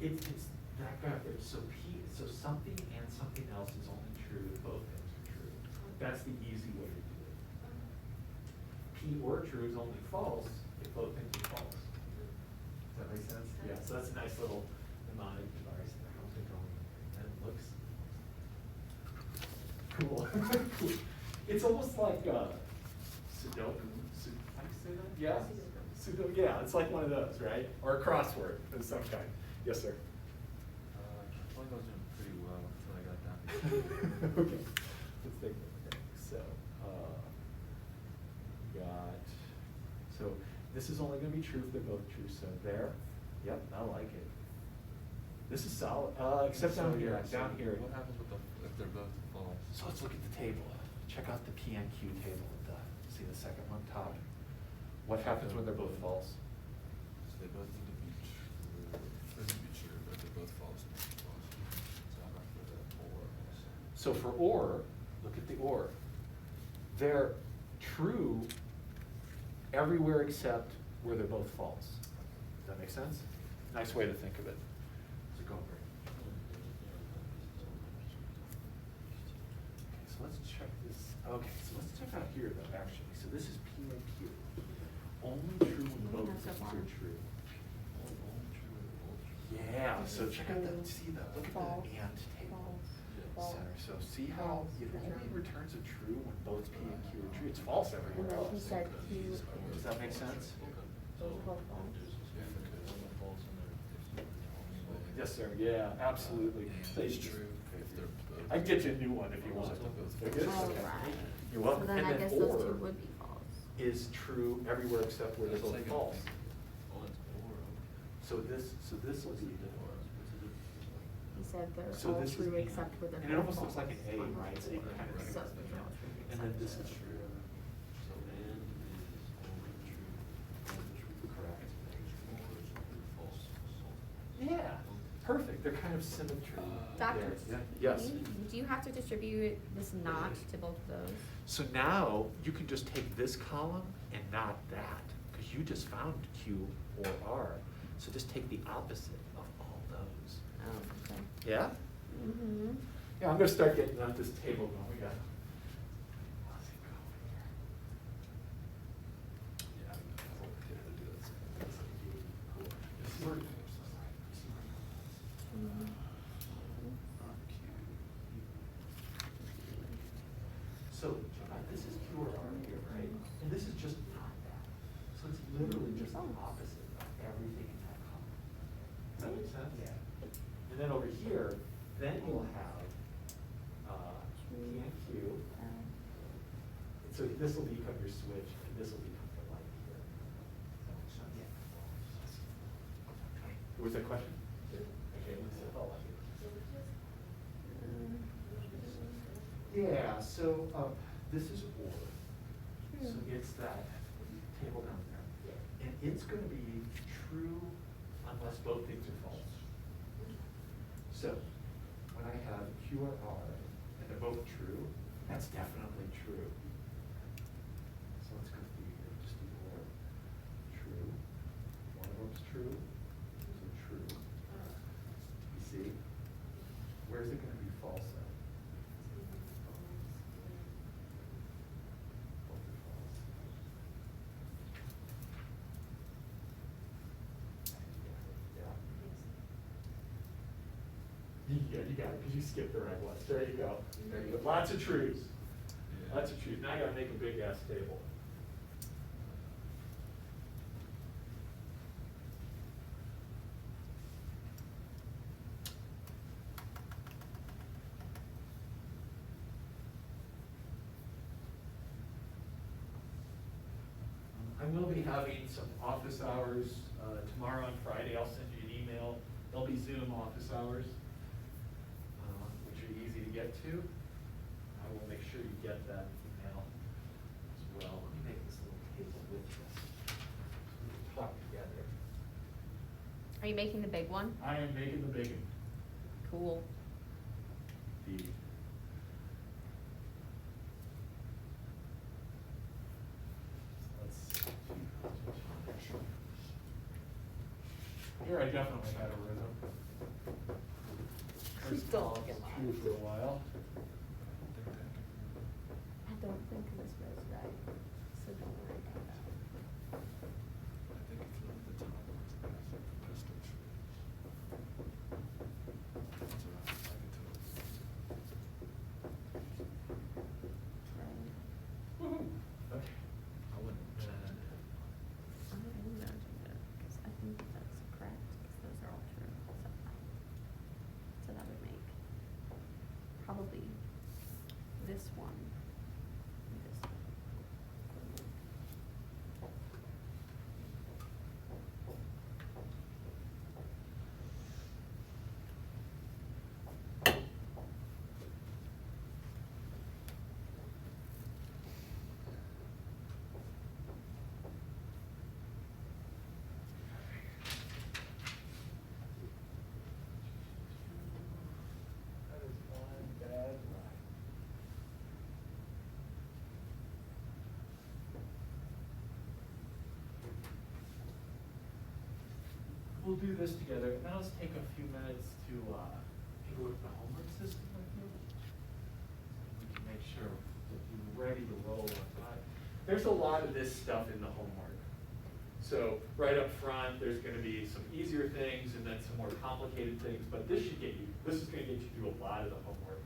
It's that backwards, so so something and something else is only true if both things are true. That's the easy way to do it. P or true is only false if both things are false. Does that make sense? Yeah, so that's a nice little mnemonic device there. How's it going? That looks cool. Cool. It's almost like Sudoku. How do you say that? Yeah? Sudoku, yeah, it's like one of those, right? Or a crossword of some kind. Yes, sir. I thought I was doing pretty well until I got down here. Okay, let's take a look. So, so this is only gonna be true if they're both true, so there, yep, I like it. This is solid, except down here, What happens with if they're both false? So let's look at the table. Check out the P and Q table see the second one top. What happens when they're both false? So they both need to be true. They need to be true, but they're both false. So I'm not for the or. So for or, look at the or. They're true everywhere except where they're both false. Does that make sense? Nice way to think of it. So go over. Okay, so let's check this. Okay, so let's check out here though, actually. So this is P and Q. Only true when both things are true. Yeah, so check out that, see that, look at the and table. Center, so see how it only returns a true when both P and Q are true. It's false And everywhere then he else. said Q. Does that make sense? Those both false. Yes, sir, yeah, absolutely. It's true if they're both. I can get you a new one if you want. They're good? All Okay. right. You're welcome. So then And I guess then those two or would be false. is true everywhere except where they're That's both like false. Oh, it's or. So this will be. He said they're So all this is true and. except where they're And it both almost looks false. like an A, right? So you can kind of think So of they're all true And then except this where is they're- true. So and is only true. Correct. False. Yeah, perfect. They're kind of symmetry. Doctor, there. Yeah. Yes. do you have to distribute this not to both of those? So now you can just take this column and not that, because you just found Q or R. So just take the opposite of all those. Oh, okay. Yeah? Mm-hmm. Yeah, I'm gonna start getting out this table going. We got. How's it going Yeah, I do that. here? Mm-hmm. So this is Q or R here, right? And this is just not that. So it's literally just the opposite of everything in that column. Does that make sense? Yeah. And then over here, then you'll have P and Q. So this will become your switch, and this will become the light here. Does that make sense? Yeah. Was that a question? Okay, Lisa, follow up here. Yeah, so this is OR. So it's that table down there. And it's going to be true unless both things are false. So when I have Q or R and they're both true, that's definitely true. So let's go through here. Just do OR. True. One of them's true. Those are true. You see? Where's it going to be false at? Yeah, you got it, because you skipped the right ones. There you go. There you go. Lots of truths. Yeah. Lots of truths. Now I gotta make a big ass table. I will be having some office hours tomorrow and Friday. I'll send you an email. They'll be Zoom office hours, which are easy to get to. I will make sure you get that email as well. Let me make this little table with this. So we can talk together. Are you making the big one? I am making the big one. Cool. The Here I definitely had a rhythm. First Don't call, look at mine. true for a while. I don't think this was right, so don't worry about that. I think if you look at the top, the pistol tree. That's around magnitude. Right. Woohoo. Okay. I wouldn't. I'm merging it, because I think that's correct, because those are all true, so that would make probably this one, and this one. That is one bad ride. We'll do this together. Now let's take a few minutes to take a look at the homework system with you. We can make sure that you're ready to roll on time. There's a lot of this stuff in the homework. So right up front, there's going to be some easier things and then some more complicated things, but this is going to get you through a lot of the homework.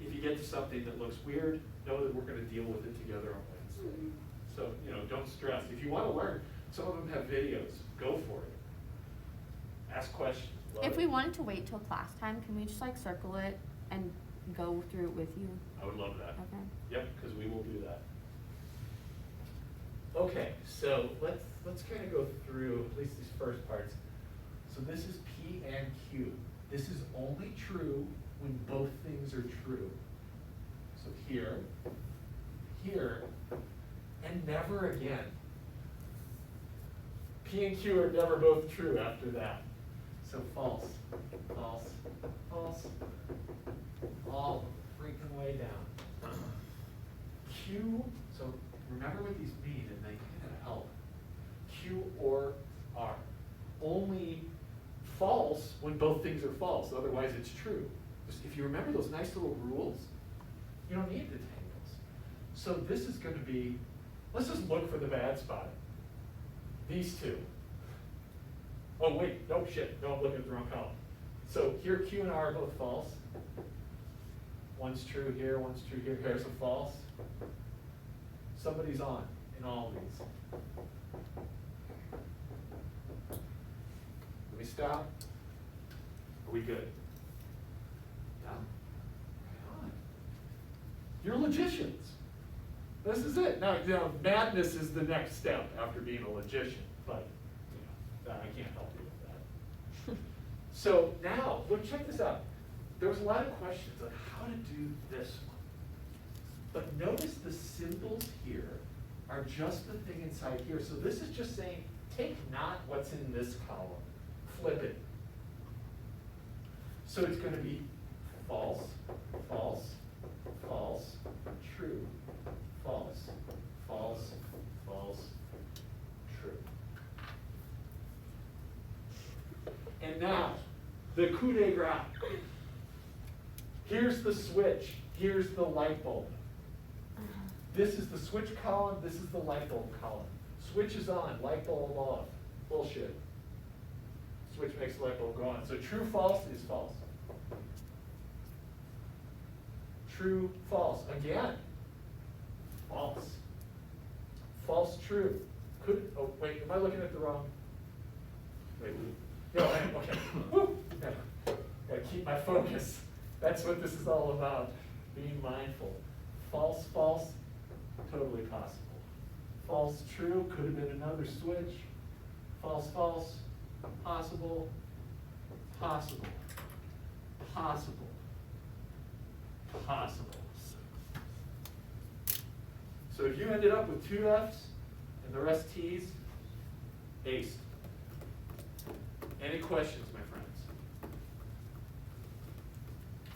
If you get to something that looks weird, know that we're going to deal with it together on Wednesday. So, don't stress. If you want to learn, some of them have videos. Go for it. Ask questions. Love If it. we wanted to wait till class time, can we just like circle it and go through it with you? I would love that. Okay. Yep, because we will do that. Okay, so let's kind of go through at least these first parts. So this is P and Q. This is only true when both things are true. So here, and never again. P and Q are never both true after that. So false, false, false, all the freaking way down. Q, so remember what these mean and they kind of help. Q or R. Only false when both things are false, otherwise it's true. If you remember those nice little rules, you don't need the tangles. So this is going to be, let's just look for the bad spot. These two. Oh wait, no shit, no, I'm looking at the wrong column. So here Q and R are both false. One's true here, one's true here. Here's a false. Somebody's on in all of these. Let me stop. Are we good? Yeah? Right on. You're logicians. This is it. Now, madness is the next step after being a logician, but I can't help you with that. So now, look, check this out. There was a lot of questions on how to do this one. But notice the symbols here are just the thing inside here. So this is just saying, take not what's in this column, flip it. So it's going to be false, false, false, true, false, false, false, true. And now, the coup de grace. Here's the switch. Here's the light bulb. This is the switch column. This is the light bulb column. Switch is on. Light bulb off. Bullshit. Switch makes the light bulb go on. So true, false is false. True, false. Again, false. False, true. Could, oh, wait, am I looking at the wrong? Wait, no, okay. Woo! Gotta keep my focus. That's what this is all about, being mindful. False, false, totally possible. False, true, could have been another switch. False, false, possible, possible, possible, possible. So if you ended up with 2 F's and the rest T's, aced. Any questions, my friends?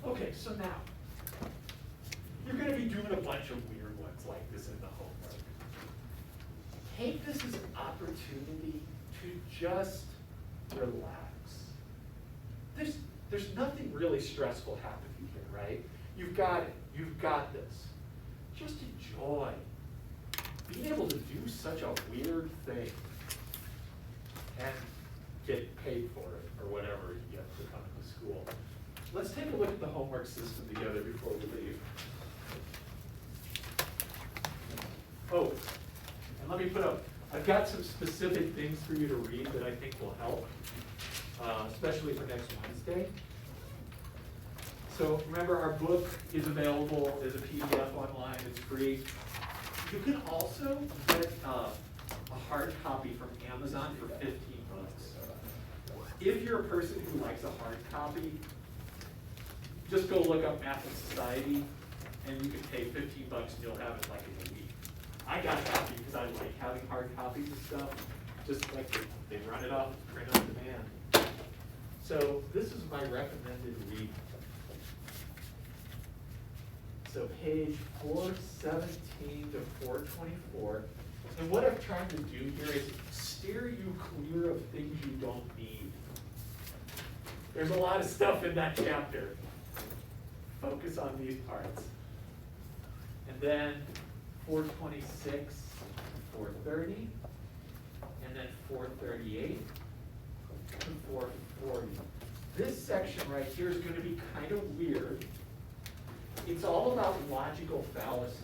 Okay, so now, you're going to be doing a bunch of weird ones like this in the homework. Take this as an opportunity to just relax. There's nothing really stressful happening here, right? You've got it. You've got this. Just enjoy being able to do such a weird thing and get paid for it or whatever you get to come to school. Let's take a look at the homework system together before we leave. Oh, and let me put up, I've got some specific things for you to read that I think will help, especially for next Wednesday. So remember, our book is available as a PDF online. It's free. You can also get a hard copy from Amazon for 15 bucks. If you're a person who likes a hard copy, just go look up Math and Society, and you can pay 15 bucks and you'll have it like in a week. I got a copy because I like having hard copies and stuff. Just like they run it off, print on demand. So this is my recommended read. So page 417 to 424. And what I'm trying to do here is steer you clear of things you don't need. There's a lot of stuff in that chapter. Focus on these parts. And then 426, 430, and then 438 to 440. This section right here is going to be kind of weird. It's all about logical fallacies.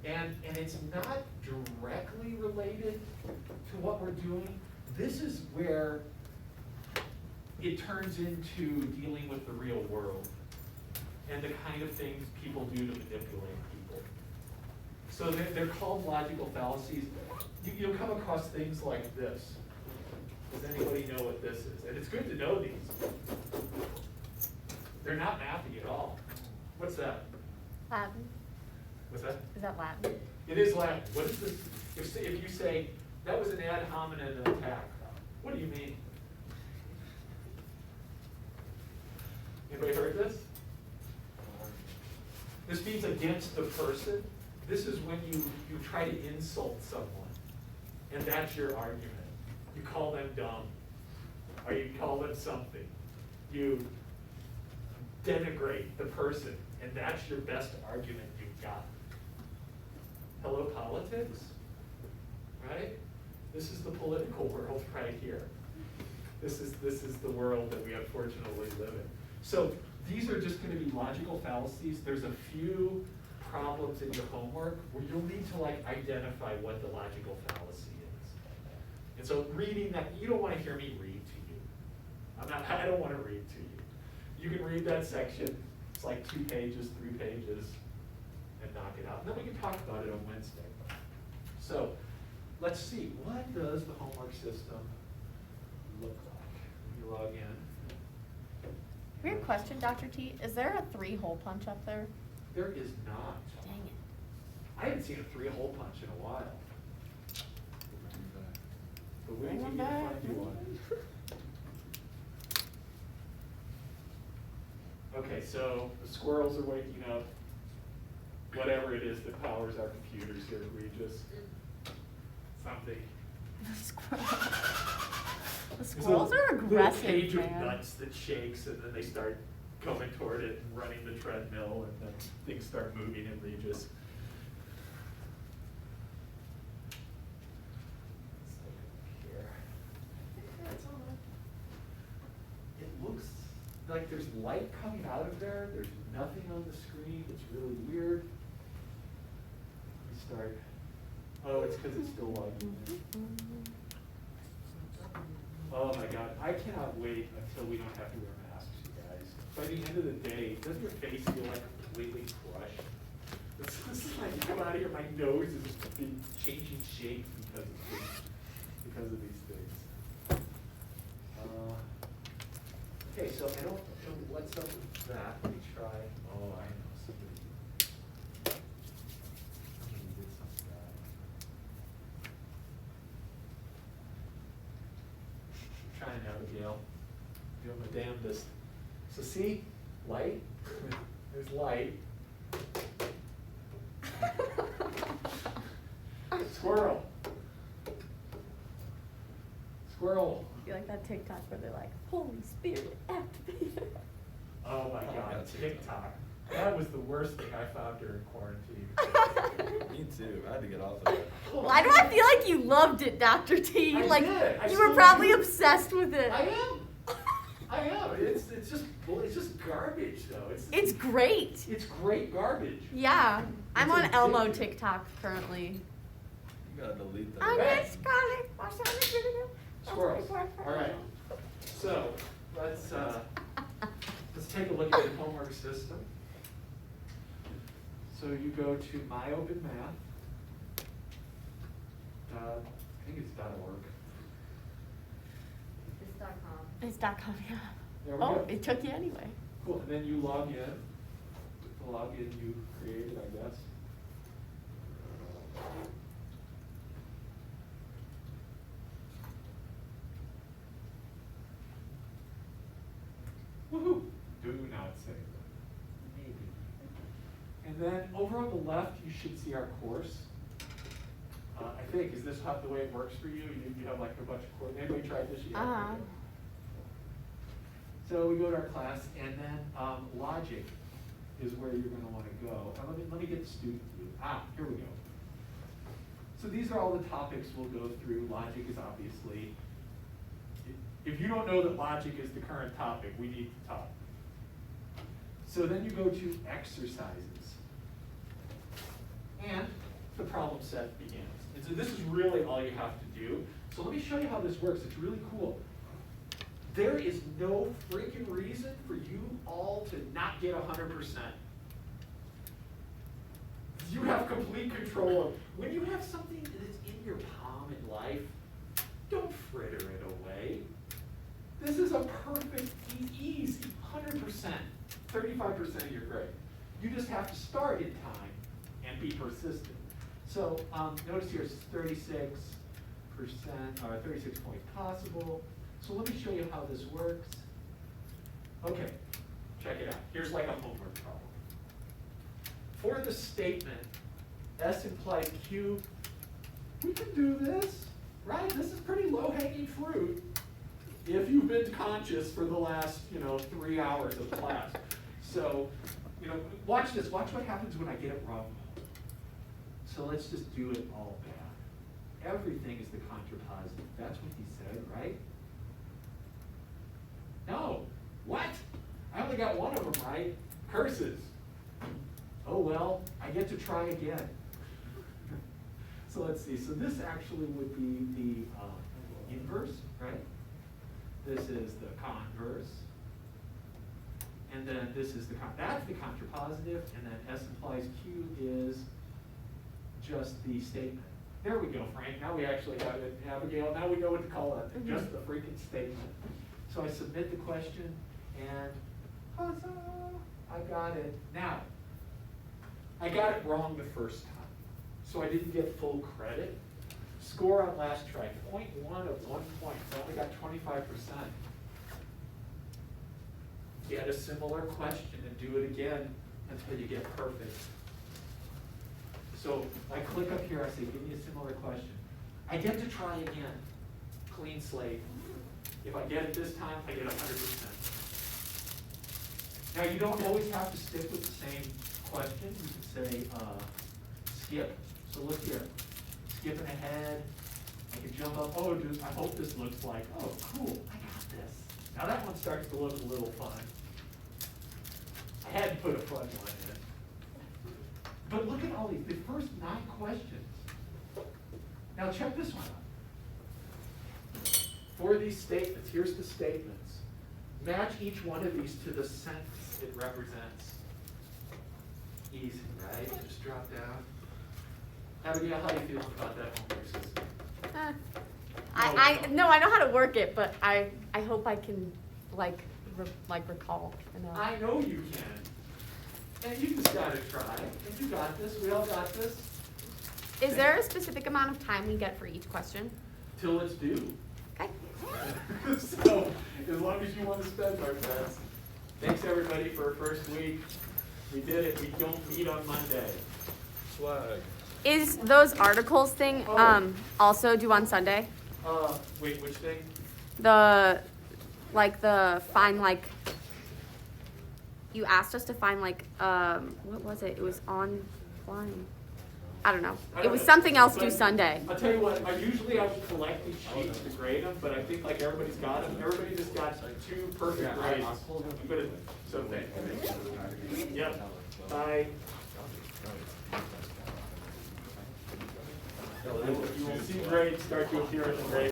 And it's not directly related to what we're doing. This is where it turns into dealing with the real world and the kind of things people do to manipulate people. So they're called logical fallacies. You'll come across things like this. Does anybody know what this is? And it's good to know these. They're not mathy at all. What's that? Latin. What's that? Is that Latin? It is Latin. What is this? If you say, that was an ad hominem attack, what do you mean? Anybody heard this? This means against the person. This is when you try to insult someone, and that's your argument. You call them dumb, or you call them something. You denigrate the person, and that's your best argument you've got. Hello, politics? Right? This is the political world right here. This is the world that we unfortunately live in. So these are just gonna be logical fallacies. There's a few problems in your homework where you'll need to like identify what the logical fallacy is. And so reading that, you don't wanna hear me read to you. I don't wanna read to you. You can read that section, it's like 2 pages, 3 pages, and knock it out. And then we can talk about it on Wednesday. So, let's see, what does the homework system look like? Let me log in. Weird question, Dr. T. Is there a 3-hole punch up there? There is not. Dang it. I haven't seen a 3-hole punch in a while. But wait Bring till them you back. find you one. Okay, so the squirrels are waking up. Whatever it is that powers our computers here, Regis. Something. The squirrels. The There's a squirrels are little aggressive, cage of man. nuts that shakes, and then they start going toward it and running the treadmill, and then things start moving in Regis. Let's look up here. It looks like there's light coming out of there. There's nothing on the screen. It's really weird. Let me start. Oh, it's because it's still logging in. Oh my God, I cannot wait until we don't have to wear masks, you guys. By the end of the day, doesn't your face feel like completely crushed? This is like, you come out of here, my nose is just been changing shape because of these things. Okay, so I don't know what's up with that. Let me try. Oh, I know somebody did something bad. Trying, Abigail. Doing my damnedest. So see, light. There's light. Squirrel. Squirrel. You like that TikTok where they're like, Holy Spirit, activated. Oh my God, TikTok. That was the worst thing I found during quarantine. Me too. I had to get off of that. Why do I feel like you loved it, Dr. T? I Like, did. I you were still probably do. obsessed with it. I am. I am. It's just garbage though. It's great. It's great garbage. Yeah. I'm It's on Elmo addictive. TikTok currently. You gotta delete that. I'm Right. just calling. What's on the video? Squirrels. All right. So let's take a look at the homework system. So you go to My Open Math. I think it's .org. It's.com. It's .com, yeah. There we Oh, go. it took you anyway. Cool. And then you log in. The login you created, I guess. Woohoo! Do not save them. Maybe. And then over on the left, you should see our course. I think, is this the way it works for you? You have like a bunch of courses. Anybody tried this yet? Uh-huh. So we go to our class, and then logic is where you're going to want to go. Let me get the student view. Here we go. So these are all the topics we'll go through. Logic is obviously, if you don't know that logic is the current topic, we need to talk. So then you go to exercises. And the problem set begins. And so this is really all you have to do. So let me show you how this works. It's really cool. There is no freaking reason for you all to not get 100%. You have complete control of, when you have something that's in your palm in life, don't fritter it away. This is a perfect, easy, 100%, 35% of your grade. You just have to start in time and be persistent. So notice here it's 36%, or 36 points possible. So let me show you how this works. Okay, check it out. Here's like a homework problem. For the statement, S implies Q, we can do this, right? This is pretty low-hanging fruit if you've been conscious for the last, 3 hours of class. So, watch this. Watch what happens when I get it wrong. So let's just do it all bad. Everything is the contrapositive. That's what he said, right? No. What? I only got one of them Curses. Oh, well, I get to try again. So let's see, so this actually would be the inverse, right? This is the converse. And then this is that's the contrapositive, and then S implies Q is just the statement. There we go, Frank, now we actually have it. Abigail, now we know what to call it, just the freaking statement. So I submit the question, and huzzah, I got it. Now, I got it wrong the first time, so I didn't get full credit. Score on last try, 0.1 of 1 point, so I only got 25%. Get a similar question and do it again until you get perfect. So I click up here, I say, give me a similar question. I get to try again, clean slate. If I get it this time, I get 100%. Now, you don't always have to stick with the same question. You can say skip. So look here, skipping ahead. I can jump up. Oh, dude, I hope this looks like, oh, cool, I got this. Now that one starts to look a little fun. I had to put a fun one in. But look at all these, the first 9 questions. Now check this one out. For these statements, here's the statements. Match each one of these to the sentence it represents. Easy, right? Just drop down. Abigail, how do you feel about that homework system? No, I know how to work it, but I hope I can recall enough. I know you can. And you just gotta try. And you got this. We all got this. Is there a specific amount of time we get for each question? Till it's due. Okay. So, as long as you want to spend our friends. Thanks everybody for our first week. We did it. We don't meet on Monday. Swag. Is those articles thing also due on Sunday? Wait, which thing? The find you asked us to find what was it? It was online. I don't know. It was something else due Sunday. I'll tell you what, I would collect these sheets to grade them, but I think like everybody's got them. Everybody just got 2 perfect grades. So thanks. Yep. Bye. You will see grades start to appear in the grade.